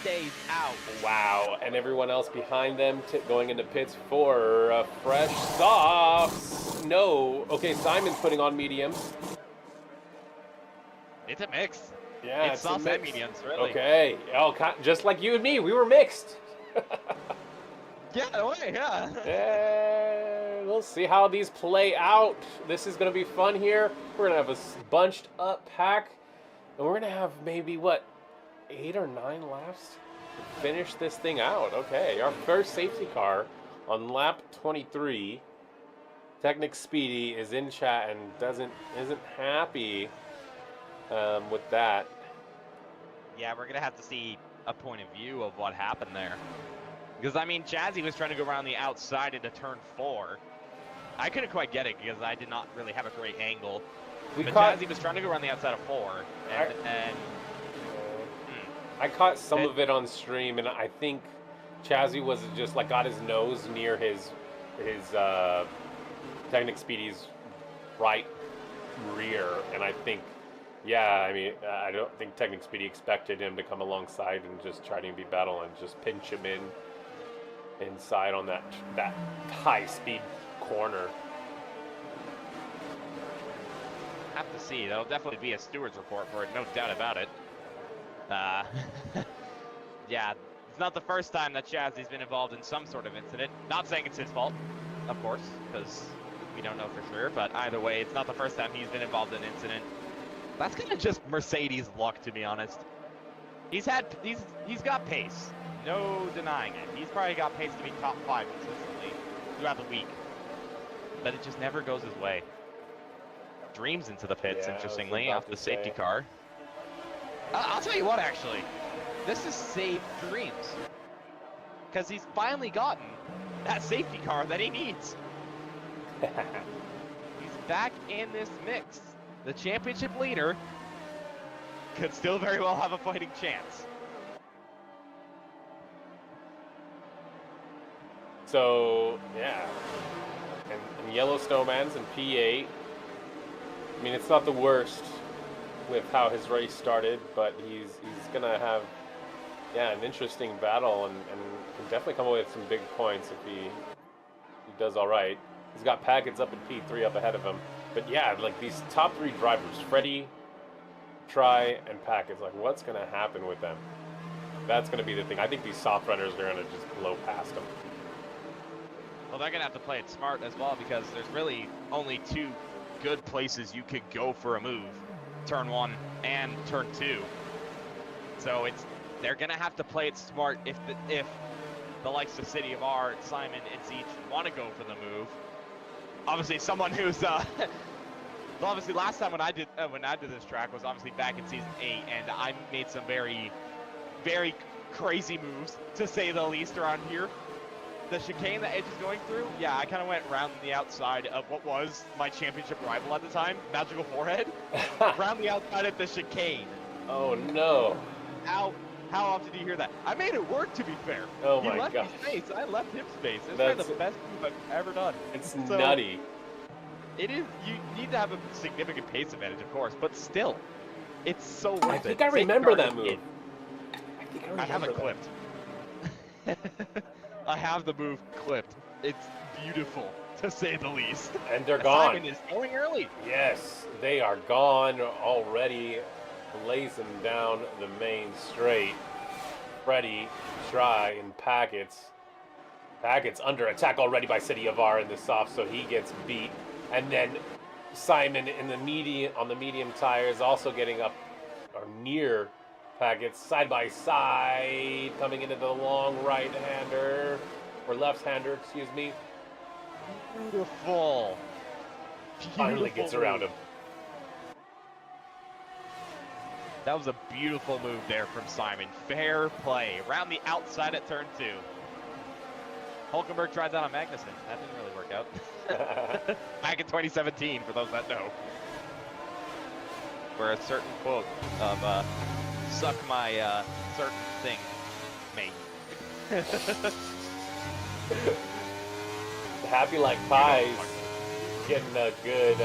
stays out. Wow, and everyone else behind them going into pits for fresh softs. No. Okay, Simon's putting on mediums. It's a mix. Yeah, it's softs and mediums, really. Okay. Oh, just like you and me, we were mixed. Yeah, no way, yeah. Yeah, we'll see how these play out. This is going to be fun here. We're going to have a bunched up pack, and we're going to have maybe, what, 8 or 9 laps to finish this thing out. Okay, our first safety car on lap 23. Technic Speedy is in chat and isn't happy with that. Yeah, we're gonna have to see a point of view of what happened there. Because I mean, Chazzy was trying to go around the outside into turn 4. I couldn't quite get it because I did not really have a great angle. Chazzy was trying to go around the outside of 4, and I caught some of it on stream, and I think Chazzy was just like got his nose near his Technic Speedy's right rear, and I think, yeah, I mean, I don't think Technic Speedy expected him to come alongside and just try to be battle and just pinch him inside on that high speed corner. Have to see. That'll definitely be a steward's report for it, no doubt about it. Yeah, it's not the first time that Chazzy's been involved in some sort of incident. Not saying it's his fault, of course, because we don't know for sure, but either way, it's not the first time he's been involved in an incident. That's kind of just Mercedes luck, to be honest. He's got pace. No denying it. He's probably got pace to be top 5 consistently throughout the week. But it just never goes his way. Dreams into the pits, Yeah, interestingly, off the safety car. I'll tell you what, actually. This has saved Dreams. Because he's finally gotten that safety car that he needs. He's back in this mix. the championship leader could still very well have a fighting chance. So, yeah. And Yellow Snowman's in P8. I mean, it's not the worst with how his race started, but he's going to have, yeah, an interesting battle and can definitely come away with some big points if he does all right. He's got Packets up in P3 up ahead of him. But yeah, like these top 3 drivers, Freddie, Try, and Packets, like what's going to happen with them? That's going to be the thing. I think these soft runners are going to just blow past them. Well, they're going to have to play it smart as well because there's really only 2 good places you could go for a move. Turn 1 and turn 2. So they're going to have to play it smart if the likes of City of R, Simon, and Zeech want to go for the move. Obviously, someone who's obviously last time when I did this track was obviously back in season 8, and I made some very, very crazy moves to say the least around here. The chicane that Edge is going through, yeah, I kind of went around the outside of what was my championship rival at the time, Magical Forehead, around the outside of the chicane. Oh no! How often do you hear that? I made it work, to be fair. Oh he my left gosh. me space. I left him space. It's probably the best move I've ever done. It's So, nutty. It is. You need to have a significant pace advantage, of course, but still, it's so worth it. I think I remember that move. It. I think I remember I have it that. clipped. I have the move clipped. It's beautiful, to say the least. And they're gone. Simon is going early. Yes, they are gone already, blazing down the main straight. Freddie, Try, and Packets. Packets under attack already by City of R in the soft, so he gets beat. And then Simon in the on the medium tires also getting up or near Packets side by side, coming into the long right-hander or left-hander, excuse me. Beautiful. Finally gets around him. That was a beautiful move there from Simon. Fair play. Around the outside at turn 2. Hulkenberg tried that on Magnussen. That didn't really work out. Back in 2017, for those that know. Where a certain quote of suck my certain thing mate. Happy like pies getting a good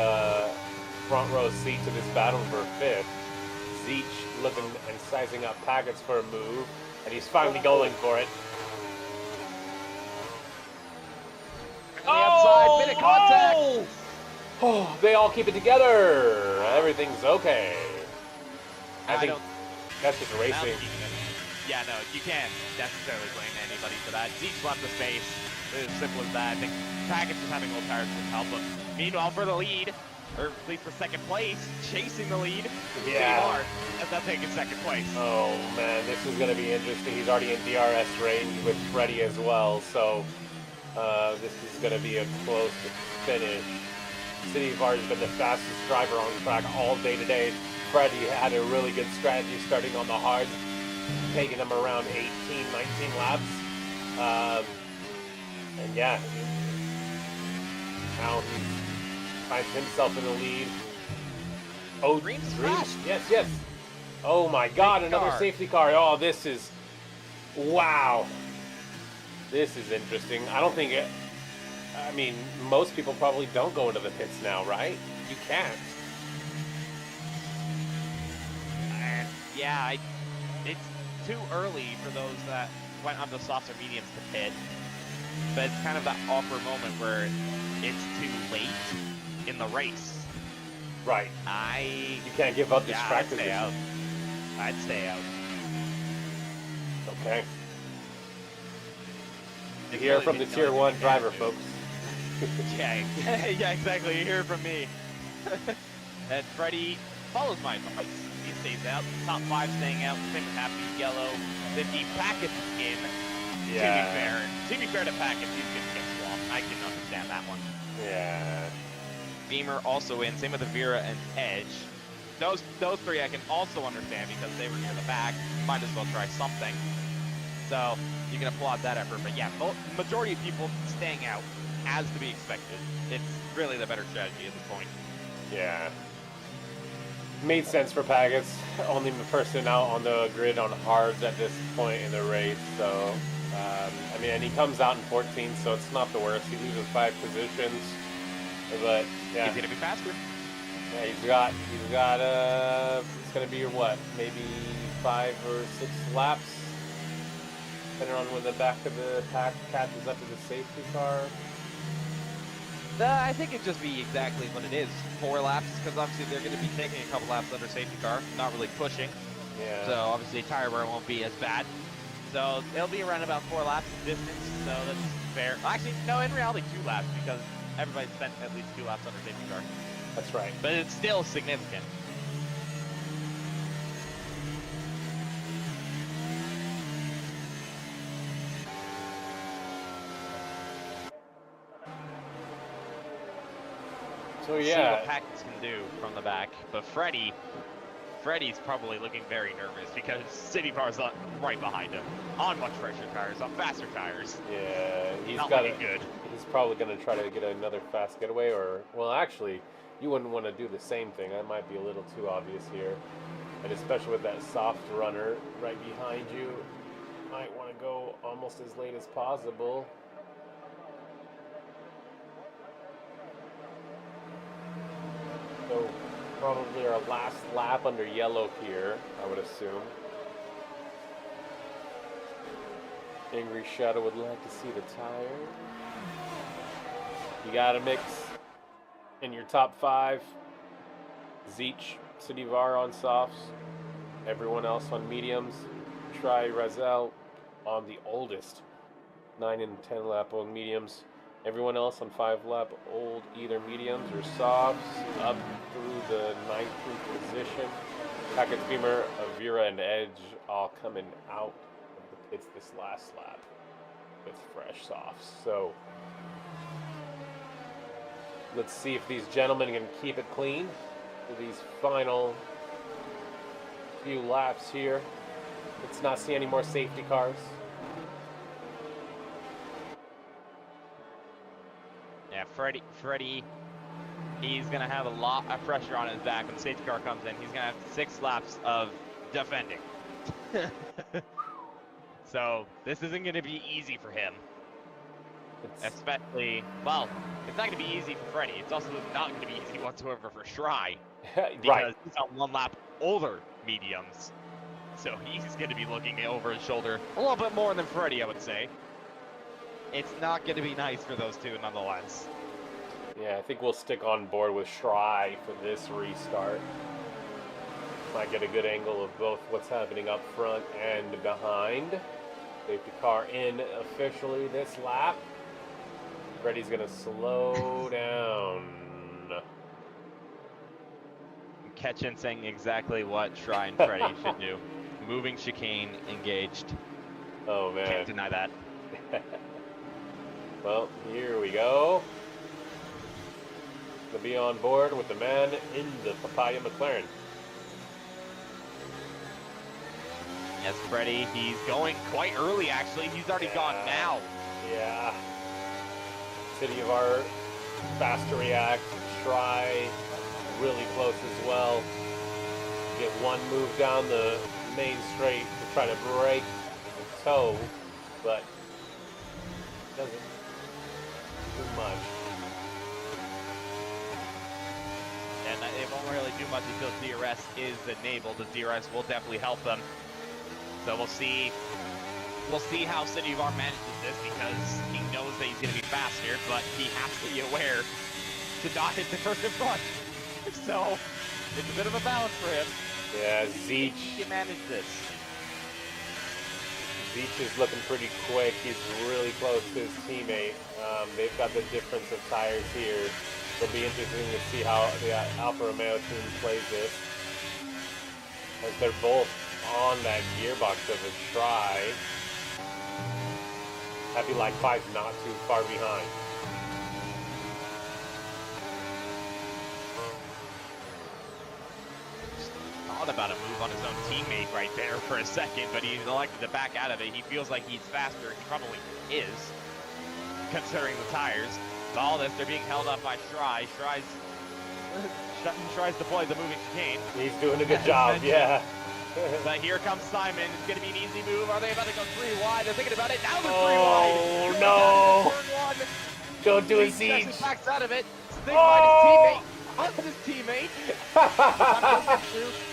front row seat to this battle for 5th. Zeech looking and sizing up Packets for a move, and he's finally going for it. On the outside, bit of contact. Oh, they all keep it together. Everything's okay. I think that's just racing. Yeah, no, you can't necessarily blame anybody for that. Zeech left the space. It's as simple as that. I think Packets was having a little tires to help him. Meanwhile, for the lead, or at least for second place, chasing the lead. Yeah. As that taking second place. Oh man, this is going to be interesting. He's already in DRS range with Freddie as well, so this is going to be a close finish. City of R has been the fastest driver on track all day today. Freddie had a really good strategy starting on the hard, taking him around 18, 19 laps. And yeah, now he finds himself in the lead. Oh, Green's yes, yes. Oh my God, Safety another car. safety car. Oh, this is, wow. This is interesting. I don't think it, I mean, most people probably don't go into the pits now, right? You can't. Yeah, it's too early for those that went on the softs or mediums to pit. But it's kind of that awkward moment where it's too late in the race. Right. You can't give up this track I'd stay out. position. I'd stay out. Okay. You hear from the Tier 1 driver, folks. Yeah, yeah, exactly. You hear it from me. And Freddie follows my advice. He stays out. Top 5 staying out. Same with Happy Yellow. 50 Packets in. Yeah. To be fair to Packets, he's going to get swamped. I can understand that one. Yeah. Beamer also in. Same with Avira and Edge. Those 3 I can also understand because they were near the back. Might as well try something. So you can applaud that effort. But yeah, majority of people staying out, as to be expected. It's really the better strategy at this point. Yeah. Made sense for Pagas. Only person out on the grid on hards at this point in the race. So, I mean, and he comes out in 14, so it's not the worst. He loses 5 positions, but yeah, He's gonna be faster. yeah, it's gonna be what, maybe 5 or 6 laps, depending on when the back of the pack catches up to the safety car. I think it'd just be exactly what it is. 4 laps, because obviously they're going to be taking a couple laps under safety car, not really pushing. Yeah. So obviously tire wear won't be as bad. So it'll be around about 4 laps distance, so that's fair. Actually, no, in reality 2 laps, because everybody spent at least 2 laps under safety car. That's right. But it's still significant. So See yeah, what Packers can do from the back. But Freddie's probably looking very nervous because City Car's right behind him. On much fresher tires, on faster tires. yeah, he's Not got looking good. He's probably going to try to get another fast getaway, or well, actually, you wouldn't want to do the same thing. That might be a little too obvious here, and especially with that soft runner right behind you, might want to go almost as late as possible. So probably our last lap under yellow here, I would assume. Angry Shadow would like to see the tire. You gotta mix in your top 5. Zeech, City Var on softs. Everyone else on mediums. Try Razel on the oldest 9 and 10 lap old mediums. Everyone else on 5 lap old either mediums or softs up through the 9th position. Package Beamer, Avira, and Edge all coming out of the pits this last lap with fresh softs. So let's see if these gentlemen can keep it clean for these final few laps here. Let's not see any more safety cars. Yeah, Freddie, he's going to have a lot of pressure on his back when the safety car comes in. He's going to have 6 laps of defending. So this isn't going to be easy for him. Especially, well, it's not going to be easy for Freddie. It's also not going to be easy whatsoever for Shry. Because Right. he's on 1 lap older mediums. So he's going to be looking over his shoulder a little bit more than Freddie, I would say. It's not going to be nice for those two nonetheless. Yeah, I think we'll stick on board with Shry for this restart. Might get a good angle of both what's happening up front and behind. Safety car in officially this lap. Freddie's gonna slow down. Ketchin saying exactly what Shry and Freddie should do. Moving chicane engaged. Oh man. Can't deny that. Well, here we go. To be on board with the man in the Papaya McLaren. Yes, Freddie, he's going quite early actually. He's already gone now. Yeah. City of Art, fast to react. Try really close as well. Get one move down the main straight to try to break the toe, but doesn't do much. And it won't really do much until DRS is enabled. The DRS will definitely help them. So we'll see. We'll see how City of Art manages this because he knows that he's going to be faster, but he has to be aware to not hit the person in front. So it's a bit of a balance for him. Yeah, Zeech. He can manage this. Zeech is looking pretty quick. He's really close to his teammate. They've got the difference of tires here. It'll be interesting to see how the Alfa Romeo team plays this. As they're both on that gearbox of a try. Happy like 5's not too far behind. Thought about a move on his own teammate right there for a second, but he elected to back out of it. He feels like he's faster. He probably is, considering the tires. But all this, they're being held up by Shry. Shry's tries to play the moving chicane. He's doing a good job, yeah. But here comes Simon. It's going to be an easy move. Are they about to go 3 wide? They're thinking about it. Now they're 3 wide. Oh, no. Don't do a Siege. siege. Backs out of it. Stig by his teammate. Hunts his teammate.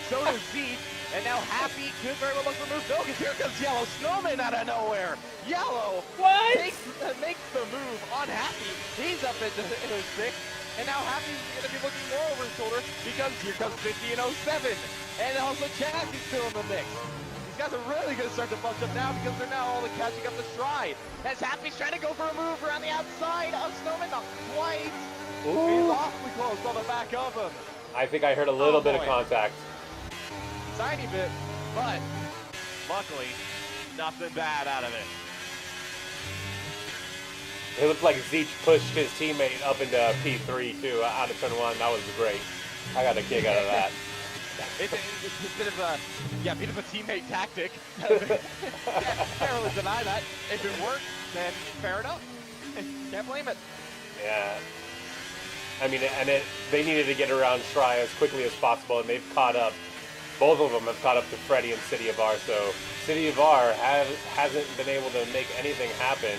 So does Siege. And now Happy could very well look for move. No, because here comes Yellow Snowman out of nowhere. Yellow makes the move on Happy. He's up into 6. And now Happy's going to be looking more over his shoulder because here comes 50 and 07. And also Chazzy's still in the mix. These guys are really going to start to bunch up now because they're now all catching up to stride. As Happy's trying to go for a move around the outside of Snowman. Not quite. He's awfully close on the back of him. I think I heard a little bit of contact. Tiny bit, but luckily, nothing bad out of it. It looked like Zeech pushed his teammate up into P3 too, out of turn 1. That was great. I got a kick out of that. It's a bit of a teammate tactic. Can't really deny that. If it works, then fair enough. Can't blame it. Yeah. I mean, they needed to get around Shry as quickly as possible, and they've caught up. Both of them have caught up to Freddy and City of R, so City of R hasn't been able to make anything happen.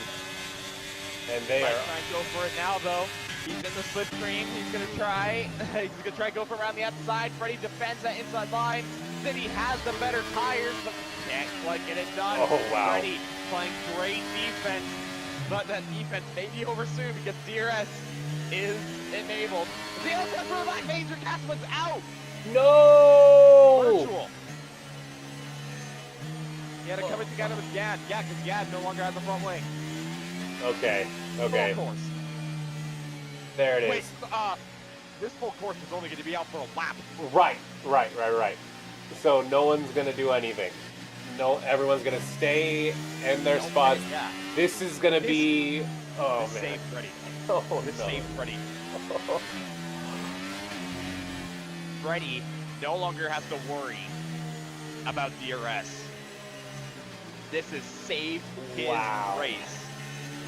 And they are trying to go for it now, though. He's in the slipstream. He's going to try. He's going to try to go for around the outside. Freddy defends that inside line. City has the better tires, but can't quite get it done. Oh, wow. Freddy playing great defense, but that defense may be over soon because DRS is enabled. DRS has for that major cast was out. No! Virtual. He had to come in together with Gad. Yeah, because Gad no longer has the front wing. Okay. Full course. There it is. Wait, this full course is only going to be out for a lap. Right. So no one's gonna do anything. No, everyone's gonna stay in their spots. Yeah. This is gonna be. Oh man. Save Freddy. Oh This no. save Freddy. Freddy no longer has to worry about DRS. This is save his race.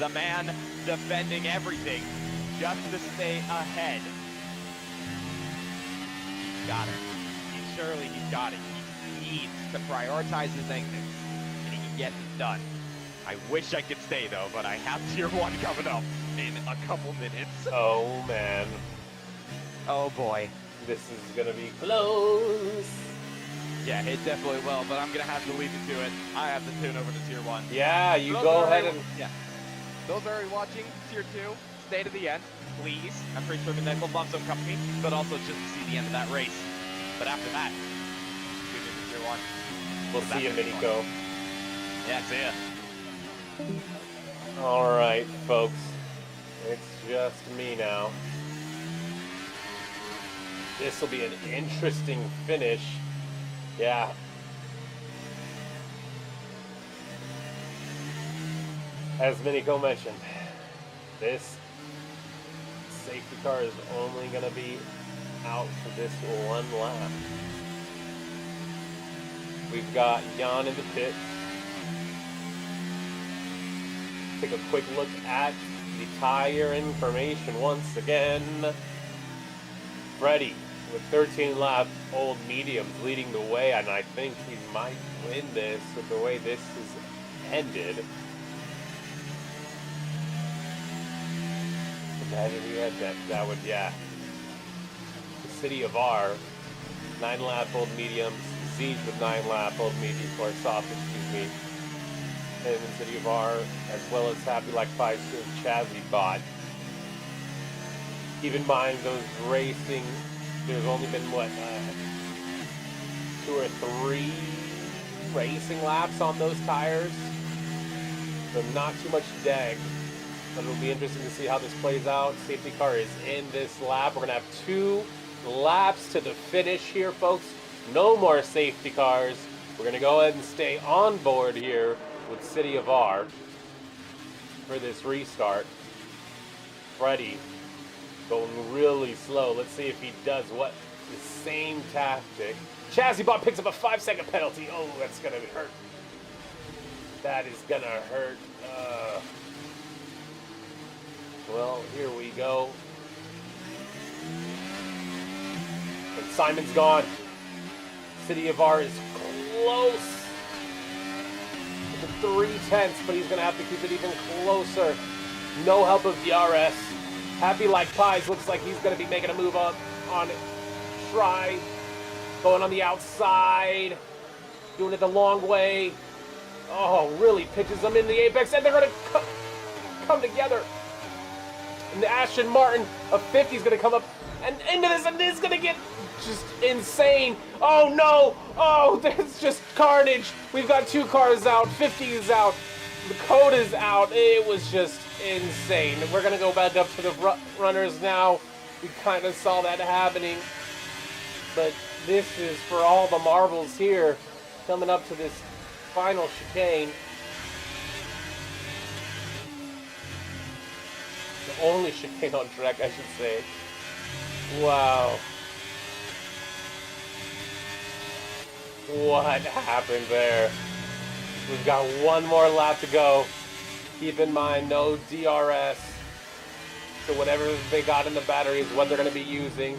The man defending everything just to stay ahead. He's got it. Surely he's got it. He needs to prioritize his exits, and he can get it done. I wish I could stay though, but I have tier 1 coming up in a couple minutes. Oh man. Oh boy. This is gonna be close. Yeah, it definitely will, but I'm gonna have to leave you to it. I have to tune over to tier 1. Yeah, you go ahead and. Yeah. Those already watching tier 2, stay to the end, please. I'm pretty sure Midnight will love some company, but also just to see the end of that race. But after that, tune into tier 1. We'll see you, Miniko. Yeah, see ya. All right, folks. It's just me now. This will be an interesting finish. Yeah. As Miniko mentioned, this safety car is only going to be out for this one lap. We've got Jan in the pit. Take a quick look at the tire information once again. Freddy with 13 lap old mediums leading the way, and I think he might win this with the way this is ended. That would, yeah. The City of R, 9 lap old mediums, Siege with 9 lap old medium, or soft, excuse me. And the City of R, as well as Happy Like 5 Chazzy bot. Keep in mind those racing, there's only been what, 2 or 3 racing laps on those tires. So not too much deg. But it'll be interesting to see how this plays out. Safety car is in this lap. We're going to have 2 laps to the finish here, folks. No more safety cars. We're going to go ahead and stay on board here with City of R for this restart. Freddy going really slow. Let's see if he does what the same tactic. Chazzybot picks up a 5-second penalty. Oh, that's going to hurt. That is going to hurt. Well, here we go. Simon's gone. City of R is close to 3/10, but he's going to have to keep it even closer. No help of DRS. Happy Like Pies looks like he's going to be making a move on Try. Going on the outside. Doing it the long way. Oh, really pitches them in the apex, and they're going to come together. And the Aston Martin of 50 is going to come up and into this, and this is going to get just insane. Oh, no. Oh, there's just carnage. We've got 2 cars out. 50 is out. The code is out. It was just insane. We're going to go back up to the runners now. We kind of saw that happening. But this is for all the marbles here coming up to this final chicane. The only chicane on track, I should say. Wow. What happened there? We've got one more lap to go. Keep in mind, no DRS. So whatever they got in the battery is what they're going to be using.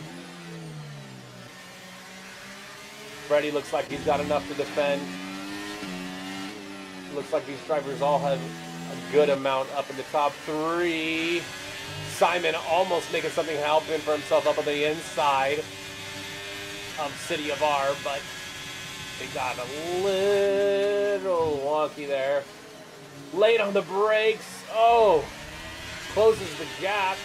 Freddie looks like he's got enough to defend. Looks like these drivers all have a good amount up in the top 3. Simon almost making something happen for himself up on the inside of City of R, but they got a little wonky there. Late on the brakes. Oh, closes the gap,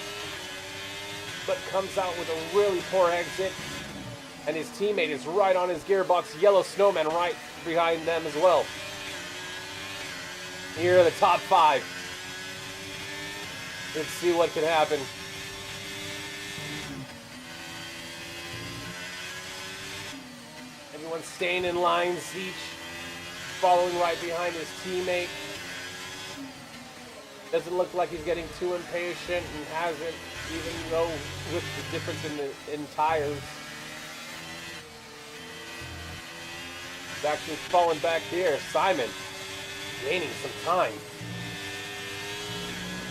but comes out with a really poor exit. And his teammate is right on his gearbox. Yellow Snowman right behind them as well. Here are the top 5. Let's see what can happen. Everyone's staying in line. Zeech following right behind his teammate. Doesn't look like he's getting too impatient and hasn't, even though with the difference in tires. He's actually falling back here. Simon gaining some time.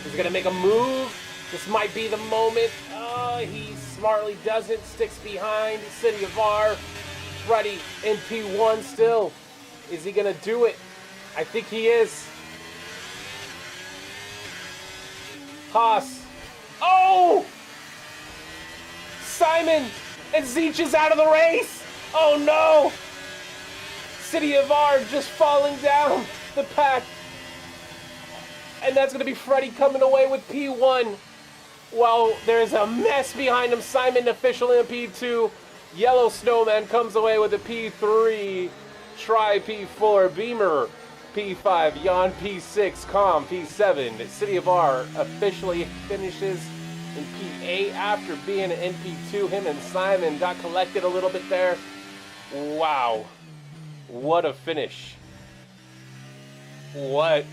He's going to make a move. This might be the moment. He smartly doesn't. Sticks behind. City of R. Freddie in P1 still. Is he going to do it? I think he is. Haas. Oh! Simon and Zeech is out of the race. Oh no! City of R just falling down the pack. And that's going to be Freddie coming away with P1. While there's a mess behind him, Simon officially in P2. Yellow Snowman comes away with a P3. Try P4. Beamer P5. Jan P6. Com P7. City of R officially finishes in P8 after being in P2. Him and Simon got collected a little bit there. Wow. What a finish. What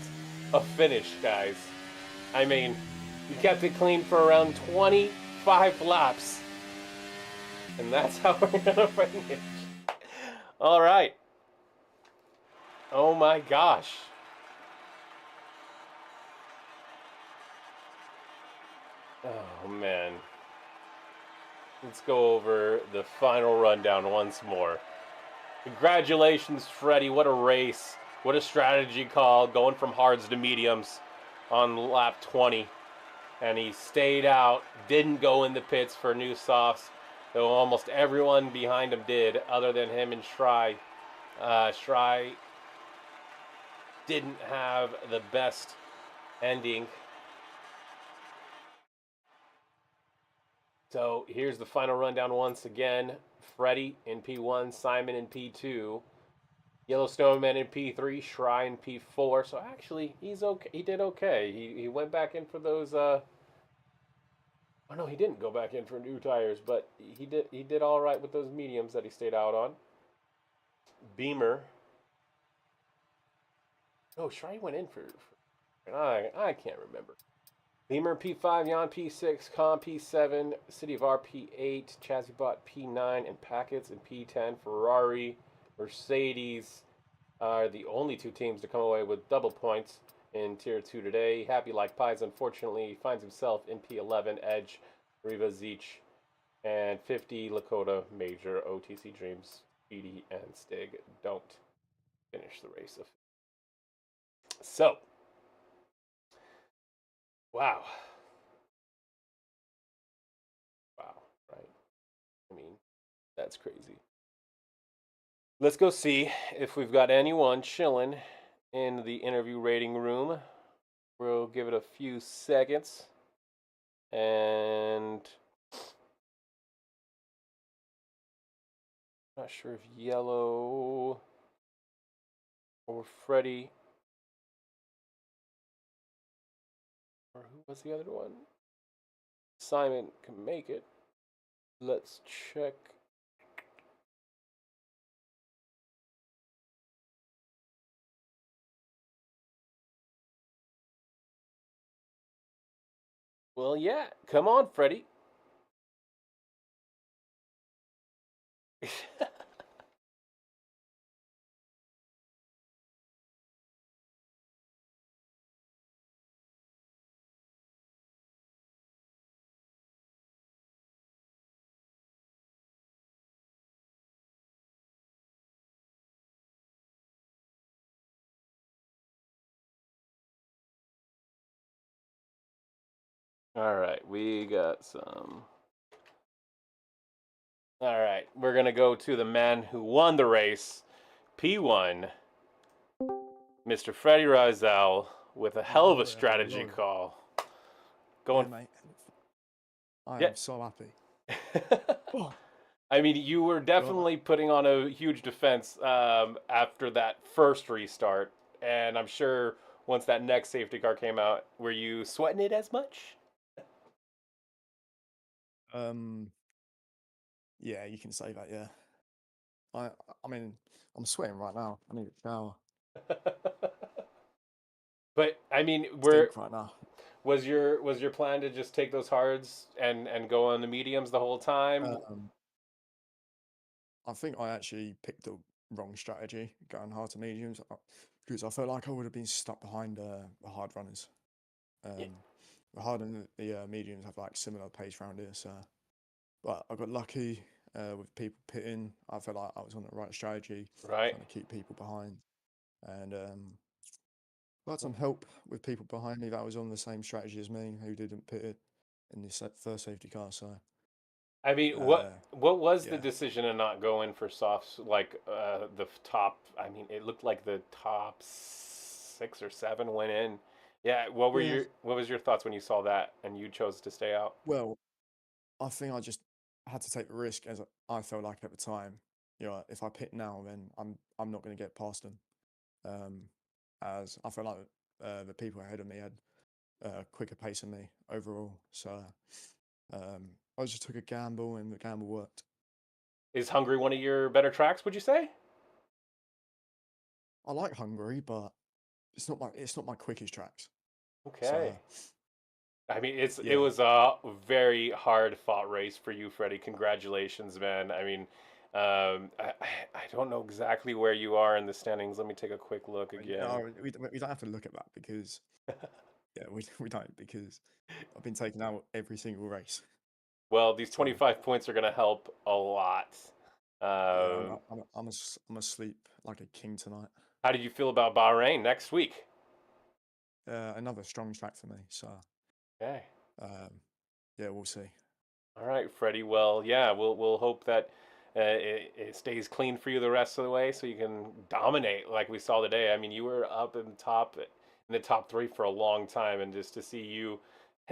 a finish, guys. I mean, you kept it clean for around 25 laps. And that's how we're going to finish. All right. Oh my gosh. Oh man. Let's go over the final rundown once more. Congratulations, Freddie. What a race. What a strategy call, going from hards to mediums on lap 20. And he stayed out, didn't go in the pits for new softs, though almost everyone behind him did, other than him and Schrei. Schrei didn't have the best ending. So here's the final rundown once again. Freddie in P1, Simon in P2, Yellow Snowman in P3, Schrei in P4. So actually, he's okay. He did okay. He went back in for those. Oh no, he didn't go back in for new tires, but he did all right with those mediums that he stayed out on. Beamer. Oh, Schrei went in for I can't remember. Beamer P5, Jan P6, Com P7, City of R P8, Chazzybot P9, and Packets in P10. Ferrari, Mercedes are the only two teams to come away with double points in Tier 2 today. Happy Like Pies, unfortunately, finds himself in P11. Edge, Riva, Zeech, And 50 Lakota Major OTC Dreams, Speedy, and Stig don't finish the race. So, wow. Wow, right? I mean, that's crazy. Let's go see if we've got anyone chilling in the interview rating room. We'll give it a few seconds. And not sure if Yellow or Freddy or who was the other one? Simon can make it. Let's check. Well, yeah. Come on, Freddy. All right, we got some. All right, we're going to go to the man who won the race, P1, Mr. Freddy Rizal, with a hell of a strategy call. Going, yeah, mate. I yeah. am so happy. Oh. I mean, you were definitely putting on a huge defense after that first restart, and I'm sure once that next safety car came out, were you sweating it as much? Yeah, you can say that. Yeah, I mean, I'm sweating right now. I need a shower. But I mean, Stink right now. was your plan to just take those hards and go on the mediums the whole time? I think I actually picked the wrong strategy going hard to mediums because I felt like I would have been stuck behind the hard runners. The hard and the mediums have like similar pace around here, so. But I got lucky with people pitting. I felt like I was on the right strategy, Right. trying to keep people behind, and I had some help with people behind me that was on the same strategy as me, who didn't pit it in this first safety car. So, I mean, what was the decision to not go in for softs? Like the top. I mean, it looked like the top 6 or 7 went in. Yeah. What was your thoughts when you saw that and you chose to stay out? Well, I think I just had to take the risk as I felt like at the time. You know, if I pit now, then I'm not going to get past them. As I felt like the people ahead of me had a quicker pace than me overall. So I just took a gamble, and the gamble worked. Is Hungary one of your better tracks? Would you say? I like Hungary, but it's not my quickest tracks. Okay. So, I mean, it was a very hard fought race for you, Freddie. Congratulations, man. I mean, I don't know exactly where you are in the standings. Let me take a quick look again. No, we don't have to look at that because we don't, because I've been taken out every single race. Well, these 25 points are going to help a lot. I'm asleep like a king tonight. How did you feel about Bahrain next week? Another strong track for me. So, okay. Yeah, we'll see. All right, Freddie. Well, yeah, we'll hope that it stays clean for you the rest of the way, so you can dominate like we saw today. I mean, you were up in the top 3 for a long time, and just to see you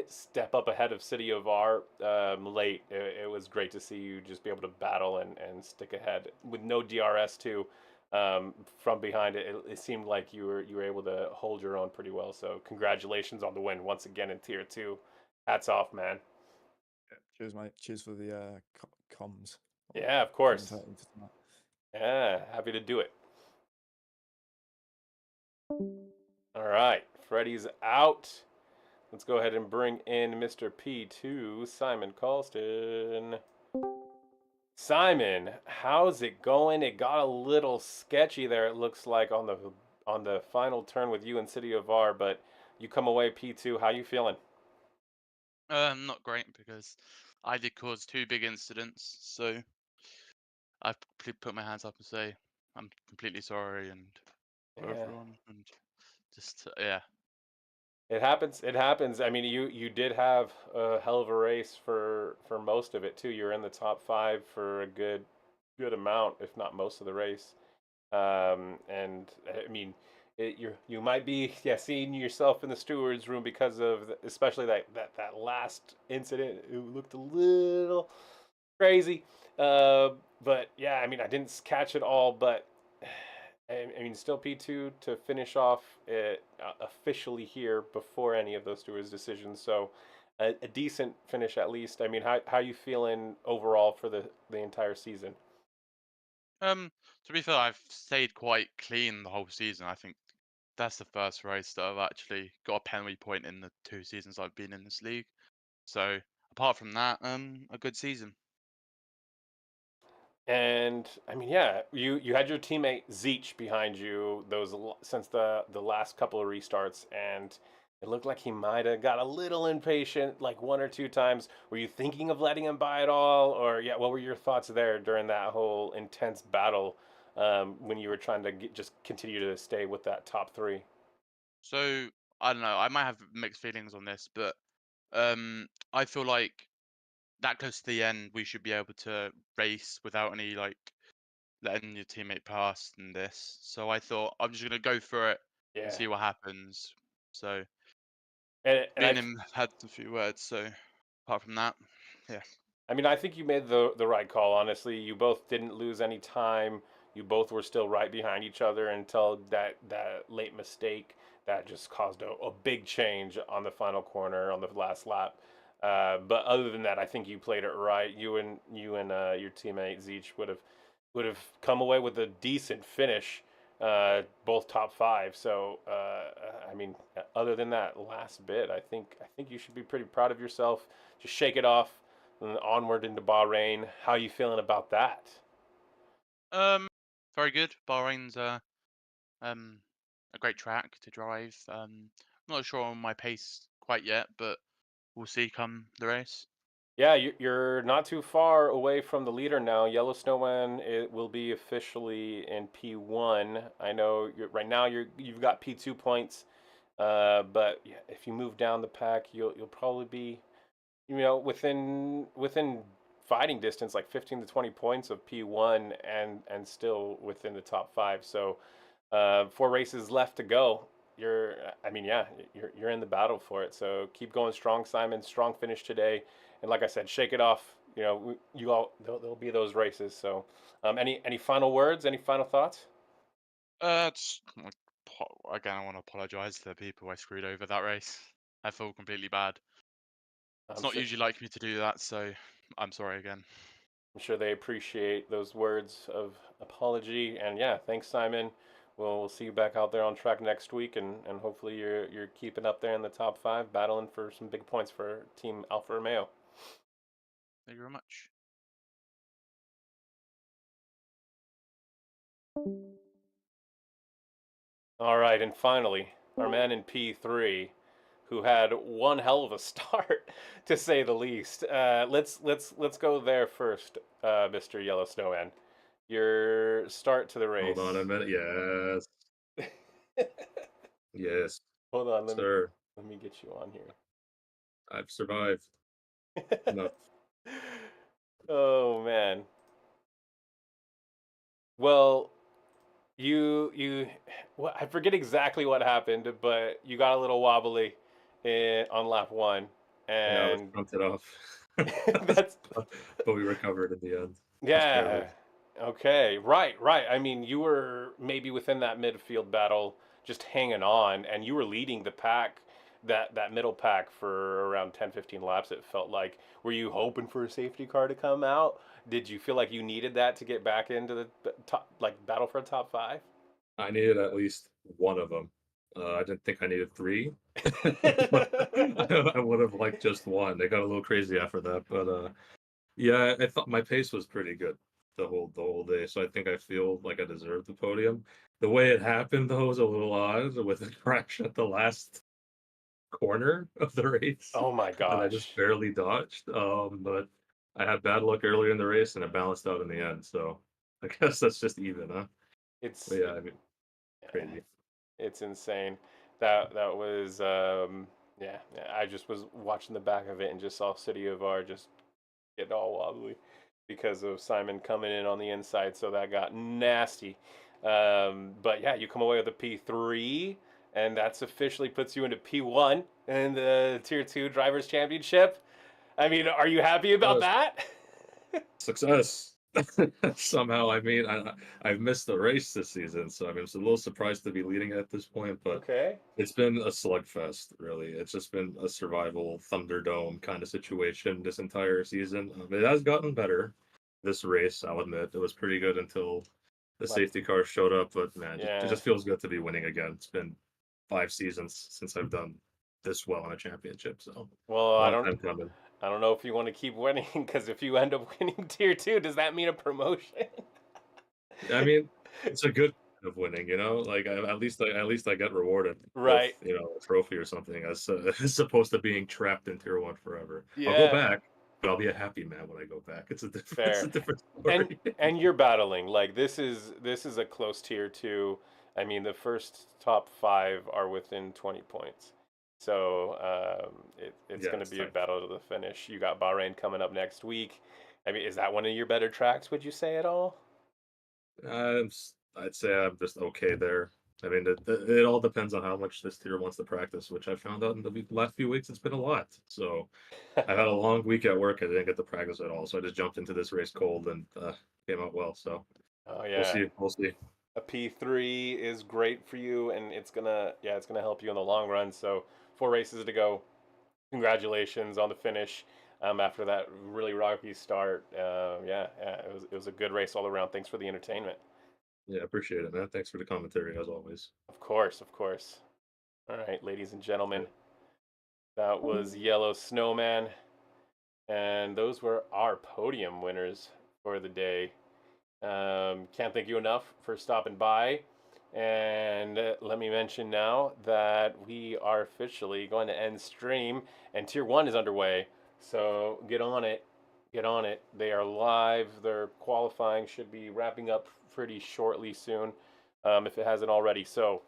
step up ahead of City of R late, it was great to see you just be able to battle and stick ahead with no DRS too. From behind it seemed like you were able to hold your own pretty well. So congratulations on the win once again in Tier 2. Hats off, man. Cheers, mate. Cheers for the comms. Yeah, of course. Yeah, happy to do it. All right, Freddie's out. Let's go ahead and bring in Mr. P2, Simon Colston. Simon, how's it going? It got a little sketchy there, it looks like, on the final turn with you and City of R, but you come away P2. How you feeling? Not great, because I did cause 2 big incidents, so I put my hands up and say I'm completely sorry and for Yeah. everyone, and just yeah. It happens. It happens. I mean, you did have a hell of a race for most of it too. You were in the top five for a good amount, if not most of the race. And I mean, you might be seeing yourself in the stewards room because of especially that last incident. It looked a little crazy. But yeah, I mean, I didn't catch it all, but I mean, still P2 to finish off it officially here before any of those stewards' decisions. So a decent finish at least. I mean, how you feeling overall for the entire season? To be fair, I've stayed quite clean the whole season. I think that's the first race that I've actually got a penalty point in the 2 seasons I've been in this league. So apart from that, a good season. And I mean, yeah, you had your teammate Zeech behind you since the last couple of restarts, and it looked like he might have got a little impatient, like one or two times. Were you thinking of letting him by at all, or yeah, what were your thoughts there during that whole intense battle when you were trying to just continue to stay with that top three? So I don't know. I might have mixed feelings on this, but I feel like that close to the end, we should be able to race without any like letting your teammate pass in this. So I thought I'm just gonna go for it and Yeah, see what happens. So and me I and him had a few words. So apart from that, yeah. I mean, I think you made the right call. Honestly, you both didn't lose any time. You both were still right behind each other until that late mistake that just caused a big change on the final corner on the last lap. But other than that, I think you played it right. You and your teammate Zeech would have come away with a decent finish, both top five. So I mean, other than that last bit, I think you should be pretty proud of yourself. Just shake it off and onward into Bahrain. How you feeling about that? Um, very good. Bahrain's um a great track to drive. I'm not sure on my pace quite yet, but we'll see come the race. Yeah, you're not too far away from the leader now. Yellowstone it will be officially in P1. I know right now you've got P2 points, but yeah, if you move down the pack, you'll probably be within fighting distance, like 15 to 20 points of P1, and still within the top five. So 4 races left to go. I mean, yeah, you're in the battle for it. So keep going strong, Simon. Strong finish today, and like I said, shake it off. You all there'll be those races. So, any final words? Any final thoughts? Again, I want to apologize to the people I screwed over that race. I feel completely bad. It's I'm not sure usually like me to do that, so I'm sorry again. I'm sure they appreciate those words of apology. And yeah, thanks, Simon. We'll see you back out there on track next week, and hopefully you're keeping up there in the top five, battling for some big points for Team Alfa Romeo. Thank you very much. All right, and finally, our man in P3, who had one hell of a start, to say the least. Let's go there first, Mr. Yellowstone. Your start to the Hold on a race. minute. Yes. Yes, Hold on, sir. let me get you on I've survived. here. No. Oh man. Well, well, I forget exactly what happened, but you got a little wobbly on lap one, Yeah, I was and fronted off. that's But we recovered in the end. Just barely. yeah. Okay, right. I mean, you were maybe within that midfield battle, just hanging on, and you were leading the pack, that middle pack for around 10, 15 laps, it felt like. Were you hoping for a safety car to come out? Did you feel like you needed that to get back into the top, like battle for a top five? I needed at least one of them. I didn't think I needed three. But I would have liked just one. They got a little crazy after that. But yeah, I thought my pace was pretty good the whole day. So I think I feel like I deserved the podium. The way it happened though was a little odd with a crash at the last corner of the race Oh my that I just gosh. barely dodged. But I had bad luck earlier in the race, and it balanced out in the end. So I guess that's just even, huh? It's But yeah, I mean, crazy. it's insane. That was yeah, I just was watching the back of it and just saw City of R just get all wobbly because of Simon coming in on the inside, so that got nasty. But yeah, you come away with a P3, and that's officially puts you into P1 in the Tier 2 Drivers' Championship. I mean, are you happy about that? Success. Somehow, I mean, I've missed the race this season, so I mean, I'm a little surprised to be leading at this point, but Okay. it's been a slugfest, really. It's just been a survival Thunderdome kind of situation this entire season. It has gotten better this race, I'll admit. It was pretty good until the But safety car showed up, but man, it yeah, just feels good to be winning again. It's been 5 seasons since I've done this well in a championship, so well, long time coming. I don't know if you want to keep winning because if you end up winning Tier 2, does that mean a promotion? I mean, it's a good kind of winning, you know. Like at least I get rewarded with Right. a trophy or something as as opposed to being trapped in tier one forever. I'll go Yeah. back, but I'll be a happy man when I go back. It's a different it's Fair. a different And story. and you're battling like this is a close Tier 2. I mean, the first top 5 are within 20 points. So it's Yeah, going to it's be a tight. battle to the finish. You got Bahrain coming up next week. I mean, is that one of your better tracks, would you say at all? I'd say I'm just okay there. I mean, it all depends on how much this tier wants to practice, which I found out in the last few weeks. It's been a lot. So I had a long week at work. I didn't get to practice at all. So I just jumped into this race cold and came out well. So Oh we'll yeah. see. We'll see. A P3 is great for you, and it's gonna help you in the long run. So 4 races to go. Congratulations on the finish. After that really rocky start, yeah, it was a good race all around. Thanks for the entertainment. Yeah, appreciate it, man. Thanks for the commentary as always. Of course, of course. All right, ladies and gentlemen, that was Yellow Snowman, and those were our podium winners for the day. Can't thank you enough for stopping by. And let me mention now that we are officially going to end stream, and Tier 1 is underway. So get on it. Get on it. They are live. Their qualifying should be wrapping up pretty shortly soon, if it hasn't already. So,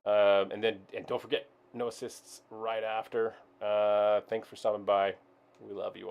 and don't forget, no assists right after. Thanks for stopping by. We love you all.